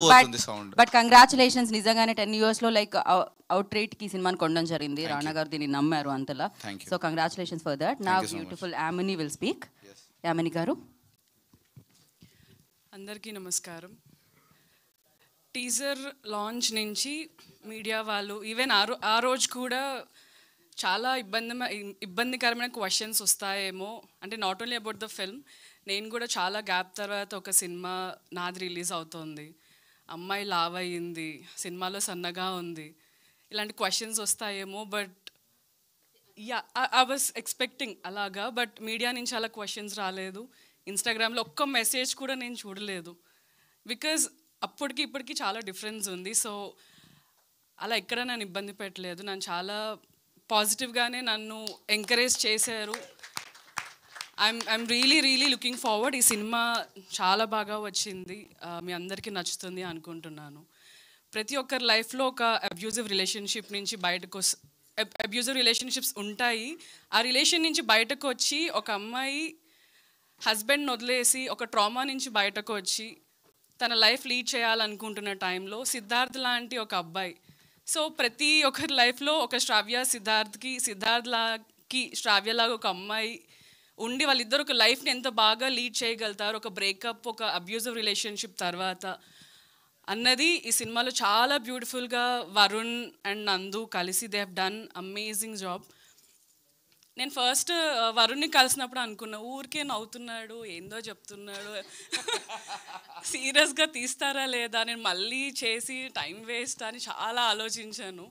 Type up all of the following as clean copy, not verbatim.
అవుతుంది sound. But congratulations, నిజంగానే 10 years లో లైక్ అవుట్ రేట్ కి సినిమాని కొనడం జరిగింది. రానా గారు దీన్ని నమ్మారు అంతలా. So congratulations for that. నా beautiful Yamini will speak. Yamini garu. అందరికీ నమస్కారం. టీజర్ లాంచ్ నుంచి మీడియా వాళ్ళు ఈవెన్ ఆ రోజు కూడా చాలా ఇబ్బందికరమైన క్వశ్చన్స్ వస్తాయేమో, అంటే not only about the film, నేను కూడా చాలా గ్యాప్ తర్వాత ఒక సినిమా నాది రిలీజ్ అవుతోంది, అమ్మాయి లావ్ అయ్యింది, సినిమాలో సన్నగా ఉంది, ఇలాంటి క్వశ్చన్స్ వస్తాయేమో. But yeah, I was expecting అలాగా. బట్ మీడియా నుంచి అలా క్వశ్చన్స్ రాలేదు. ఇన్స్టాగ్రామ్లో ఒక్క మెసేజ్ కూడా నేను చూడలేదు. బికాజ్ అప్పటికి ఇప్పటికి చాలా డిఫరెన్స్ ఉంది. సో అలా ఎక్కడ నన్ను ఇబ్బంది పెట్టలేదు. నన్ను చాలా పాజిటివ్గానే నన్ను ఎంకరేజ్ చేశారు. I'm really looking forward. ఈ సినిమా చాలా బాగా వచ్చింది, మీ అందరికీ నచ్చుతుంది అనుకుంటున్నాను. ప్రతి ఒక్కరి లైఫ్లో ఒక అబ్యూజివ్ రిలేషన్షిప్ నుంచి అబ్యూజివ్ రిలేషన్షిప్స్ ఉంటాయి. ఆ రిలేషన్ నుంచి బయటకు వచ్చి ఒక అమ్మాయి హస్బెండ్ని వదిలేసి ఒక ట్రామా నుంచి బయటకు వచ్చి తన లైఫ్ లీడ్ చేయాలనుకుంటున్న టైంలో సిద్ధార్థ్ లాంటి ఒక అబ్బాయి. సో ప్రతి ఒక్కరి లైఫ్లో ఒక సిద్ధార్థ్కి శ్రావ్యలాగా ఒక అమ్మాయి ఉండి వాళ్ళిద్దరు ఒక లైఫ్ని ఎంత బాగా లీడ్ చేయగలుగుతారు ఒక బ్రేకప్, ఒక అబ్యూజివ్ రిలేషన్షిప్ తర్వాత అన్నది ఈ సినిమాలో చాలా బ్యూటిఫుల్గా వరుణ్ అండ్ నందు కలిసి they have done amazing job. నేను ఫస్ట్ వరుణ్ని కలిసినప్పుడు అనుకున్నా, ఊరికే నవ్వుతున్నాడు, ఏందో చెప్తున్నాడు, సీరియస్గా తీస్తారా లేదా, నేను మళ్ళీ చేసి టైం వేస్ట్ అని చాలా ఆలోచించాను.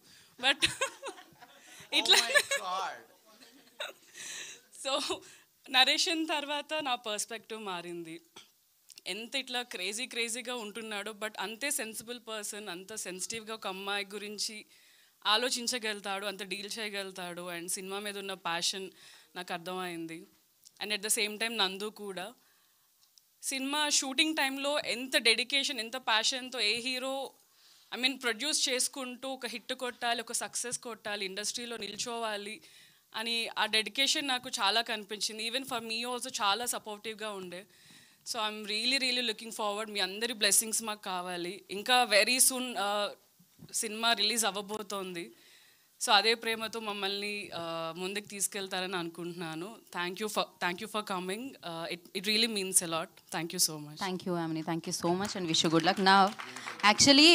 బట్ ఇట్లా సో నరేషన్ తర్వాత నా పర్స్పెక్టివ్ మారింది. ఎంత ఇట్లా క్రేజీగా ఉంటున్నాడో బట్ అంతే సెన్సిబుల్ పర్సన్, అంత సెన్సిటివ్గా ఒక అమ్మాయి గురించి ఆలోచించగలుగుతాడు, అంత డీల్ చేయగలుగుతాడు. అండ్ సినిమా మీద ఉన్న ప్యాషన్ నాకు అర్థమైంది. And at the same time నందు కూడా సినిమా షూటింగ్ టైంలో ఎంత డెడికేషన్, ఎంత ప్యాషన్తో ఏ హీరో ప్రొడ్యూస్ చేసుకుంటూ ఒక హిట్ కొట్టాలి, ఒక సక్సెస్ కొట్టాలి, ఇండస్ట్రీలో నిల్చోవాలి అని ఆ డెడికేషన్ నాకు చాలా కనిపించింది. ఈవెన్ ఫర్ మీ ఆల్సో చాలా సపోర్టివ్గా ఉండే. So I'm really looking forward. మీ అందరి బ్లెస్సింగ్స్ మాకు కావాలి. ఇంకా వెరీ సూన్ సినిమా రిలీజ్ అవ్వబోతోంది. సో అదే ప్రేమతో మమ్మల్ని ముందుకు తీసుకెళ్తారని అనుకుంటున్నాను. Thank you for coming. It really means a lot. Thank you so much. Thank you Yamini, thank you so much and wish you good luck. నా యాక్చువల్లీ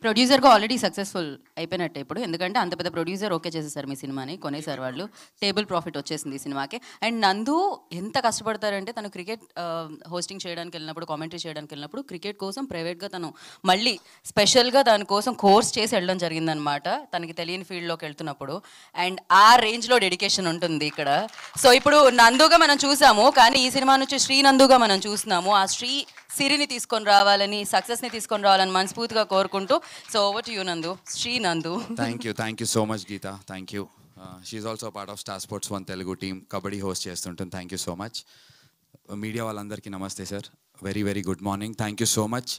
ప్రొడ్యూసర్గా ఆల్రెడీ సక్సెస్ఫుల్ అయిపోయినట్టే ఇప్పుడు, ఎందుకంటే అంత పెద్ద ప్రొడ్యూసర్ ఓకే చేసేసారు మీ సినిమాని, కొనేసారు వాళ్ళు, టేబుల్ ప్రాఫిట్ వచ్చేసింది ఈ సినిమాకి. అండ్ నందు ఎంత కష్టపడతారంటే తను క్రికెట్ హోస్టింగ్ చేయడానికి వెళ్ళినప్పుడు, కామెంటరీ చేయడానికి వెళ్ళినప్పుడు క్రికెట్ కోసం ప్రైవేట్గా తను మళ్ళీ స్పెషల్గా దానికోసం కోర్స్ చేసి వెళ్ళడం జరిగిందనమాట, తనకి తెలియని ఫీల్డ్లోకి వెళ్తున్నప్పుడు. అండ్ ఆ రేంజ్లో డెడికేషన్ ఉంటుంది ఇక్కడ. సో ఇప్పుడు నందుగా మనం చూసాము, కానీ ఈ సినిమా నుంచి శ్రీ నందుగా మనం చూస్తున్నాము. ఆ సిరిని తీసుకొని రావాలని, సక్సెస్ని తీసుకొని రావాలని మనస్ఫూర్తిగా కోరుకుంటూ, so over to you Nandu. Shri Nandu. Thank you so much Geetha. Thank you. She also part of Star Sports 1 Telugu team, kabaddi host చేస్తుంటుంది. Thank you so much. Media వాళ్ళందరికీ నమస్తే sir, very good morning. Thank you so much.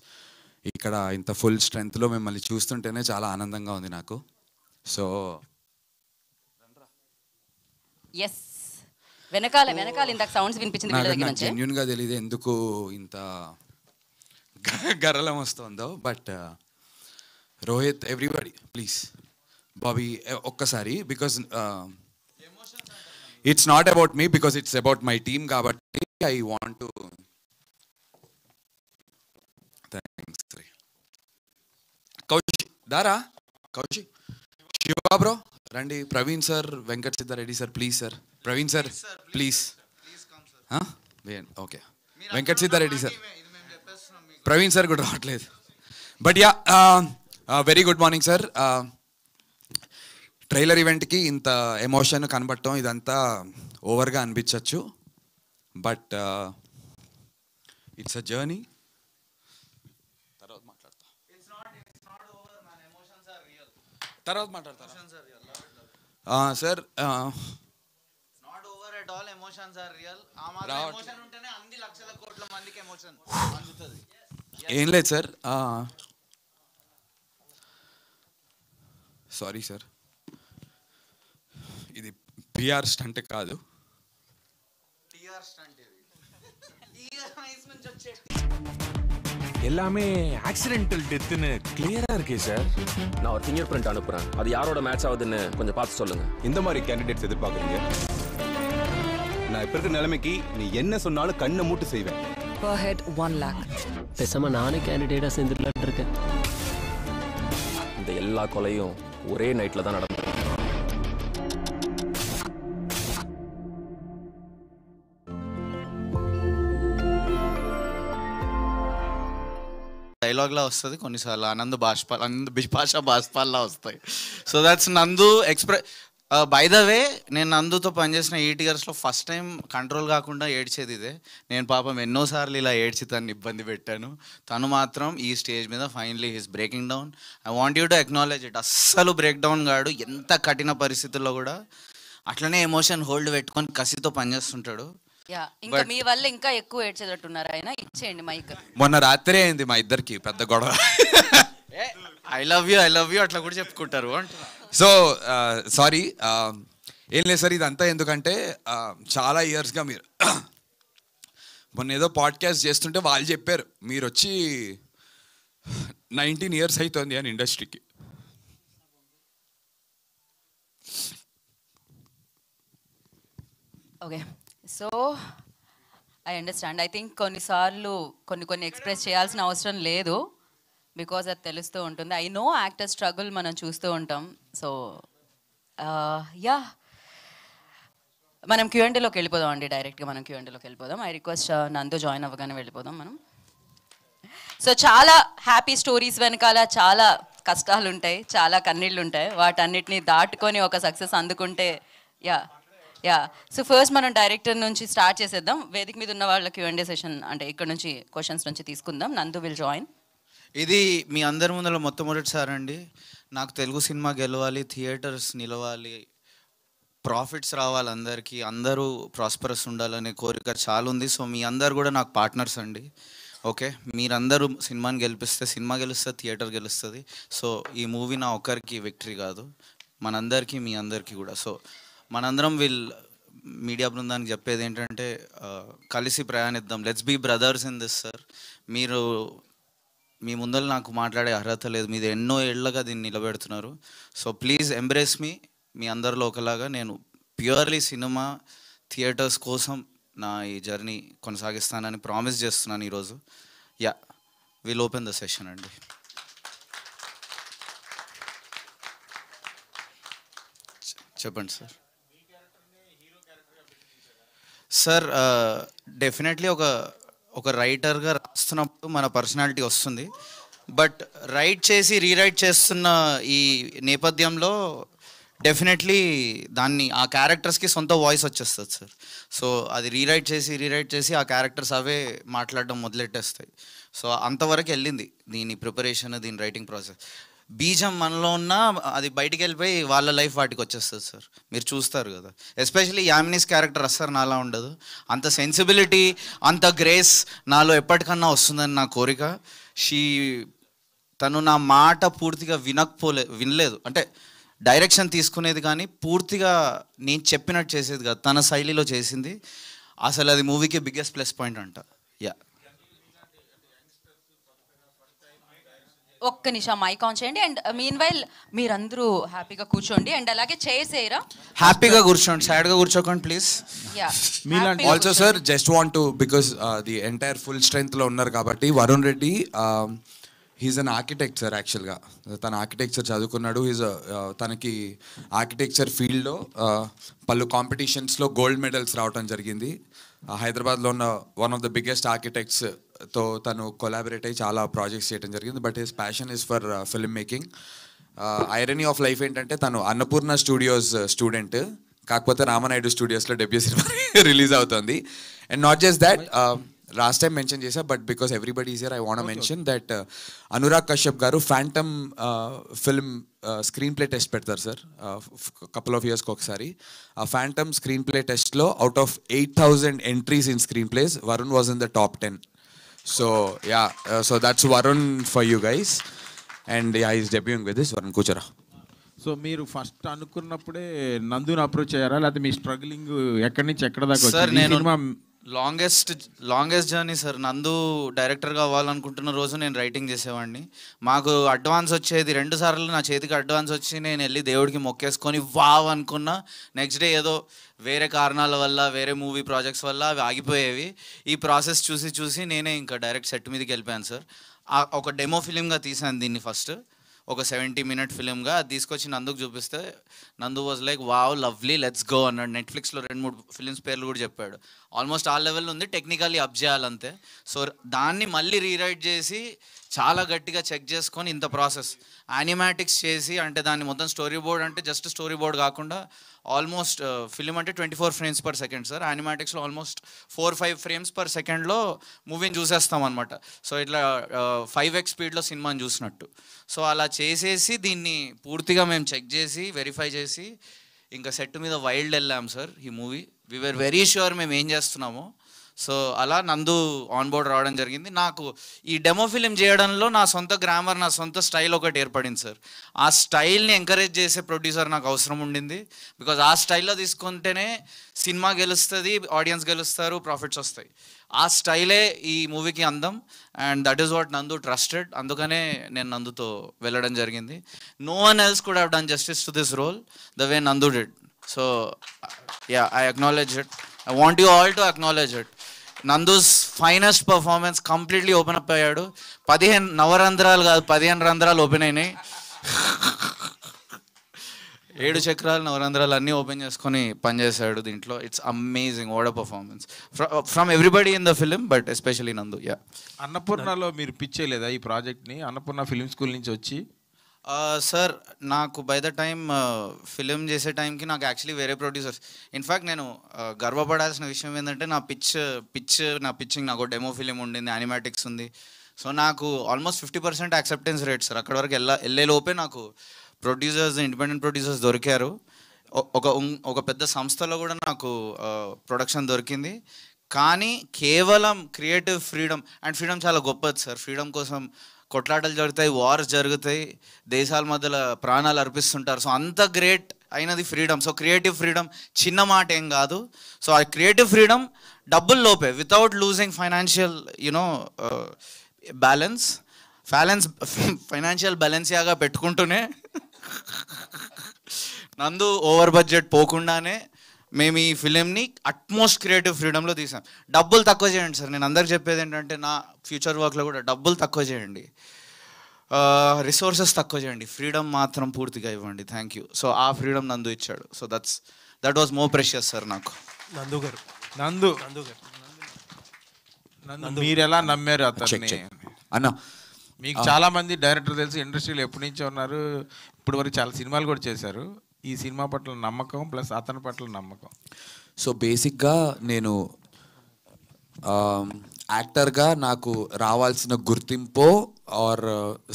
ఇక్కడ ఇంత full స్ట్రెంగ్త్లో మిమ్మల్ని చూస్తుంటేనే చాలా ఆనందంగా ఉంది నాకు. సో ఎస్, వెనకాల ఇందాక సౌండ్స్ వినిపించింది. నాకు జెన్యూన్గా తెలియదు ఎందుకు ఇంత గరళం వస్తుందో. But Rohit, everybody please, Bobby ఒక్కసారి, because it's not about me, because it's about my team కాబట్టి I want to thanks. Kaushik Dara, Kaushik, Shiva bro రండి, Praveen sir, Venkat Siddhareddy sir please sir, Praveen sir please, okay, Venkat Siddhareddy sir, Praveen sir కూడా రావట్లేదు. But ya, very good morning sir. Trailer ఈవెంట్కి ఇంత emotion కనబడటం ఇదంతా ఓవర్గా అనిపించవచ్చు, బట్ ఇట్స్ అ జర్నీ. తర్వాత మాట్లాడతారా సార్? ఏం లేదు సార్, సారీ సార్, ఇది పిఆర్ స్టంట్ కాదు, எல்லாமே ஆக்சிடென்டல் டெத்துன்னு கிளியரா இருக்கே சார். நான் ஒரு ஃபிங்கர் பிரிண்ட் அனுப்புறேன், அது யாரோட மேட்ச் ஆகுதுன்னு கொஞ்சம் பார்த்து சொல்லுங்க. இந்த மாதிரி கேண்டிடேட்ஸ் எதிர்பார்க்குறீங்க? நான் இப்ப இருக்கிற நிலைமைக்கு நீ என்ன சொன்னாலும் கண்ணை மூட்டு செய்வேன். Per head 1 lakh. பேசாம நானே கேண்டிடேட்டா சேர்ந்துக்கலான்னு இருக்கேன். இந்த எல்லா கொலையும் ஒரே நைட்ல தான் நடந்தது. డైలాగ్లా వస్తుంది, కొన్నిసార్లు ఆనంద్ బిపాషా బాష్పాల్లా వస్తాయి. సో దట్స్ నందు బై ద వే, నేను నందుతో పనిచేసిన 8 yearsలో ఫస్ట్ టైం కంట్రోల్ కాకుండా ఏడ్చేది ఇదే. నేను పాపం ఎన్నోసార్లు ఇలా ఏడ్చి తను ఇబ్బంది పెట్టాను. తను మాత్రం ఈ స్టేజ్ మీద finally he's breaking down. I want you to acknowledge it. అస్సలు బ్రేక్ డౌన్ కాడు. ఎంత కఠిన పరిస్థితుల్లో కూడా అట్లనే ఎమోషన్ హోల్డ్ పెట్టుకొని కసితో పనిచేస్తుంటాడు. ఇంకా మీ వల్ల ఇంకా ఎక్కువ ఏడ్చేటట్టున్నారు ఆయన. ఇచ్చేయండి మైక్. మొన్న రాత్రి అయింది మా ఇద్దరికి పెద్ద గొడవ. ఐ లవ్ యూ అట్లా కూడా చెప్పుకుంటారు అంటున్నా. సో సారీ, ఏం లేదు సార్, ఇదంతా ఎందుకంటే చాలా ఇయర్స్గా మీరు మొన్న ఏదో పాడ్కాస్ట్ చేస్తుంటే వాళ్ళు చెప్పారు మీరు వచ్చి 19 years అవుతుంది అని ఇండస్ట్రీకి. Okay, so I understand. I think కొన్నిసార్లు కొన్ని ఎక్స్ప్రెస్ చేయాల్సిన అవసరం లేదు, బికాజ్ అది తెలుస్తూ ఉంటుంది. ఐ నో యాక్టర్ స్ట్రగుల్ మనం చూస్తూ ఉంటాం. సో యా, మనం క్యూఎండీలోకి వెళ్ళిపోదాం అండి. డైరెక్ట్గా మనం క్యూఎండీలోకి వెళ్ళిపోదాం. ఐ రిక్వెస్ట్ నందు జాయిన్ అవ్వగానే వెళ్ళిపోదాం మనం. సో చాలా హ్యాపీ స్టోరీస్ వెనకాల చాలా కష్టాలు ఉంటాయి, చాలా కన్నీళ్ళు ఉంటాయి. వాటన్నిటిని దాటుకొని ఒక సక్సెస్ అందుకుంటే యా. సో ఫస్ట్ మనం డైరెక్టర్ నుంచి స్టార్ట్ చేసేద్దాం. వేదిక మీద ఉన్న వాళ్ళ క్యూఎండే సెషన్ అంటే ఇక్కడ నుంచి క్వశ్చన్స్ నుంచి తీసుకుందాం. నందు విల్ జాయిన్. ఇది మీ అందరి ముందర మొట్టమొదటిసారి అండి. నాకు తెలుగు సినిమా గెలవాలి, థియేటర్స్ నిలవాలి, ప్రాఫిట్స్ రావాలి, అందరూ ప్రాస్పరస్ ఉండాలనే కోరిక చాలా ఉంది. సో మీ అందరు కూడా నాకు పార్ట్నర్స్ అండి. ఓకే, మీరందరూ సినిమాని గెలిపిస్తే సినిమా గెలుస్తుంది, థియేటర్ గెలుస్తుంది. సో ఈ మూవీ నా ఒక్కరికి విక్టరీ కాదు, మనందరికీ, మీ అందరికీ కూడా. సో మనందరం మీడియా బృందానికి చెప్పేది ఏంటంటే కలిసి ప్రయాణిద్దాం. Let's be brothers in this sir. మీరు మీ ముందర నాకు మాట్లాడే అర్హత లేదు, మీరు ఎన్నో ఏళ్ళగా దీన్ని నిలబెడుతున్నారు. సో ప్లీజ్ ఎంబ్రేస్ మీ. మీ అందరిలో ఒకలాగా నేను ప్యూర్లీ సినిమా థియేటర్స్ కోసం నా ఈ జర్నీ కొనసాగిస్తానని ప్రామిస్ చేస్తున్నాను ఈరోజు. Yeah, will open the session అండి. చెప్పండి సార్. సార్ డెఫినెట్లీ ఒక రైటర్గా రాస్తున్నప్పుడు మన పర్సనాలిటీ వస్తుంది. బట్ రైట్ చేసి రీరైట్ చేస్తున్న ఈ నేపథ్యంలో డెఫినెట్లీ ఆ క్యారెక్టర్స్కి సొంత వాయిస్ వచ్చేస్తుంది సార్. సో అది రీరైట్ చేసి ఆ క్యారెక్టర్స్ అవే మాట్లాడడం మొదలెట్టేస్తాయి. సో అంతవరకు వెళ్ళింది దీని ప్రిపరేషన్, దీని రైటింగ్ ప్రాసెస్. బీజం మనలో ఉన్న అది బయటికి వెళ్ళిపోయి వాళ్ళ లైఫ్ వాటికి వచ్చేస్తుంది సార్. మీరు చూస్తారు కదా, ఎస్పెషలీ యామినీస్ క్యారెక్టర్ అస్సలు నాలా ఉండదు. అంత సెన్సిబిలిటీ, అంత గ్రేస్ నాలో ఎప్పటికన్నా వస్తుందని నా కోరిక. తను నా మాట పూర్తిగా వినలేదు, అంటే డైరెక్షన్ తీసుకునేది కానీ పూర్తిగా నేను చెప్పినట్టు చేసేది కాదు, తన శైలిలో చేసింది. అసలు అది మూవీకి బిగ్గెస్ట్ ప్లస్ పాయింట్ అంట. యా, ఒక్క నిమిషం మైక్ ఆన్ చేయండి. అండ్ మీన్ వైల్ మీరందరూ హ్యాపీగా కూర్చోండి. అండ్ అలాగే చేసేయరా, హ్యాపీగా కూర్చోండి, సాడ్గా కూర్చోకండి please. Also sir just want to because the entire full స్ట్రెంగ్త్లో ఉన్నారు కాబట్టి Varun Reddy he's an architect sir. యాక్చువల్గా తన ఆర్కిటెక్చర్ చదువుకున్నాడు. తనకి ఆర్కిటెక్చర్ ఫీల్డ్లో పలు కాంపిటీషన్స్లో గోల్డ్ మెడల్స్ రావడం జరిగింది. హైదరాబాద్లో ఉన్న వన్ ఆఫ్ ద బిగ్గెస్ట్ ఆర్కిటెక్ట్స్తో తను కొలాబరేట్ అయ్యి చాలా ప్రాజెక్ట్స్ చేయడం జరిగింది. But his passion is for film making. Irony of life ఏంటంటే తను అన్నపూర్ణ స్టూడియోస్ స్టూడెంట్, కాకపోతే రామనాయుడు స్టూడియోస్లో డెబ్యూ సినిమా రిలీజ్ అవుతుంది. And not just that, last time mention చేశా, but because everybody is here I want mention that Anurag Kashyap garu Phantom film screenplay test పెడతారు sir couple of ఇయర్స్కి ఒకసారి. ఆ ఫ్యాంటమ్ స్క్రీన్ ప్లే టెస్ట్లో out of 8,000 entries in screen place Varun was in the top 10. So yeah, so that's Varun for you guys. And yeah, is debuting with this. Varun కూర్చోరా. So మీరు first అనుకున్నప్పుడే నందుని approach అయ్యారా, లేకపోతే మీ struggling ఎక్కడి నుంచి ఎక్కడ దాకా సార్ వచ్చింది? Longest journey sir. నందు డైరెక్టర్గా అవ్వాలనుకుంటున్న రోజు నేను రైటింగ్ చేసేవాడిని. మాకు అడ్వాన్స్ వచ్చేది 2 సార్లు నా చేతికి అడ్వాన్స్ వచ్చి నేను వెళ్ళి దేవుడికి మొక్కేసుకొని వావ్ అనుకున్నా. నెక్స్ట్ డే ఏదో వేరే కారణాల వల్ల వేరే మూవీ ప్రాజెక్ట్స్ వల్ల అవి ఆగిపోయేవి. ఈ ప్రాసెస్ చూసి నేనే ఇంకా డైరెక్ట్ సెట్ మీదకి వెళ్ళిపోయాను సార్. ఒక డెమో ఫిలింగా తీసాను దీన్ని ఫస్ట్, ఒక 70-minute ఫిలింగా. అది తీసుకొచ్చి నందుకు చూపిస్తే నందు was like wow lovely let's go అన్నాడు. నెట్ఫ్లిక్స్లో 2-3 ఫిలిమ్స్ పేర్లు కూడా చెప్పాడు. ఆల్మోస్ట్ ఆ లెవెల్ ఉంది, టెక్నికల్లీ అప్ చేయాలంతే. సో దాన్ని మళ్ళీ రీరైట్ చేసి చాలా గట్టిగా చెక్ చేసుకొని ఇంత ప్రాసెస్ యానిమాటిక్స్ చేసి, అంటే దాన్ని మొత్తం స్టోరీ బోర్డ్ అంటే జస్ట్ స్టోరీ బోర్డ్ కాకుండా ఆల్మోస్ట్ ఫిలిం అంటే 24 frames per second సార్. యానిమాటిక్స్లో ఆల్మోస్ట్ 4-5 frames per secondలో మూవీని చూసేస్తాం అనమాట. సో ఇట్లా 5x స్పీడ్లో సినిమాని చూసినట్టు. సో అలా చేసేసి దీన్ని పూర్తిగా మేము చెక్ చేసి వెరిఫై చేసి ఇంకా సెట్ మీద వైల్డ్ వెళ్ళాం సార్. ఈ movie we were very sure మేము ఏం చేస్తున్నామో. సో అలా నందు ఆన్ బోర్డ్ రావడం జరిగింది. నాకు ఈ డెమో ఫిలిం చేయడంలో నా సొంత గ్రామర్, నా సొంత స్టైల్ ఒకటి ఏర్పడింది సార్. ఆ స్టైల్ని ఎంకరేజ్ చేసే ప్రొడ్యూసర్ నాకు అవసరం ఉండింది. బికాజ్ ఆ స్టైల్లో తీసుకుంటేనే సినిమా గెలుస్తుంది, ఆడియన్స్ గెలుస్తారు, ప్రాఫిట్స్ వస్తాయి. ఆ స్టైలే ఈ మూవీకి అందం. And that is what Nandu trusted. అందుకనే నేను నందుతో వెళ్ళడం జరిగింది. No one else could have done justice to this role the way Nandu did. So ya, I acknowledge it. I want you all to acknowledge it. Nandu's finest performance completely open up అయ్యాడు. 15 నవరంధ్రాలు కాదు 15 రంధ్రాలు open అయినాయి. 7 చక్రాలు నవరంధ్రాలు అన్నీ open చేసుకొని పనిచేశాడు దీంట్లో. It's amazing. What a performance from everybody in the film, but especially నందు. యా. అన్నపూర్ణలో మీరు పిచ్ చేయలేదా ఈ ప్రాజెక్ట్ని? అన్నపూర్ణ ఫిలిం స్కూల్ నుంచి వచ్చి సార్ నాకు బై ద టైమ్ ఫిలిం చేసే టైంకి నాకు యాక్చువల్లీ వేరే ప్రొడ్యూసర్స్, ఇన్ఫ్యాక్ట్ నేను గర్వపడాల్సిన విషయం ఏంటంటే నా పిచ్చింగ్ నాకు డెమో ఫిలిం ఉండింది, యానిమాటిక్స్ ఉంది. సో నాకు ఆల్మోస్ట్ 50% యాక్సెప్టెన్స్ రేట్ సార్. అక్కడ వరకు వెళ్ళే లోపే నాకు ప్రొడ్యూసర్స్, ఇండిపెండెంట్ ప్రొడ్యూసర్స్ దొరికారు. ఒక పెద్ద సంస్థలో కూడా నాకు ప్రొడక్షన్ దొరికింది. కానీ కేవలం క్రియేటివ్ ఫ్రీడమ్, అండ్ ఫ్రీడమ్ చాలా గొప్పది సార్. ఫ్రీడమ్ కోసం కొట్లాటలు జరుగుతాయి, వార్స్ జరుగుతాయి, దేశాల మధ్యలో ప్రాణాలు అర్పిస్తుంటారు. సో అంత గ్రేట్ అయినది ఫ్రీడమ్. సో క్రియేటివ్ ఫ్రీడమ్ చిన్న మాట ఏం కాదు. సో ఆ క్రియేటివ్ ఫ్రీడమ్ డబ్బుల లోపే, వితౌట్ లూజింగ్ ఫైనాన్షియల్ ఫైనాన్షియల్ బ్యాలెన్స్యాగా పెట్టుకుంటూనే నందు ఓవర్ బడ్జెట్ పోకుండానే మేము ఈ ఫిలింని అట్మోస్ట్ క్రియేటివ్ ఫ్రీడమ్లో తీసాం. డబ్బులు తక్కువ చేయండి సార్. నేను అందరికి చెప్పేది ఏంటంటే నా ఫ్యూచర్ వర్క్లో కూడా డబ్బులు తక్కువ చేయండి, రిసోర్సెస్ తక్కువ చేయండి, ఫ్రీడమ్ మాత్రం పూర్తిగా ఇవ్వండి. Thank you. సో ఆ ఫ్రీడమ్ నందు ఇచ్చాడు. So that was more precious sir నాకు. నందు మీరు ఎలా నమ్మారు అతన్ని అన్న? మీకు చాలా మంది డైరెక్టర్ తెలిసి ఇండస్ట్రీలో ఎప్పటి నుంచో ఉన్నారు, ఇప్పుడు వరకు చాలా సినిమాలు కూడా చేశారు. ఈ సినిమా పట్ల నమ్మకం ప్లస్ అతని పట్ల నమ్మకం. సో బేసిక్గా నేను యాక్టర్గా నాకు రావాల్సిన గుర్తింపు ఆర్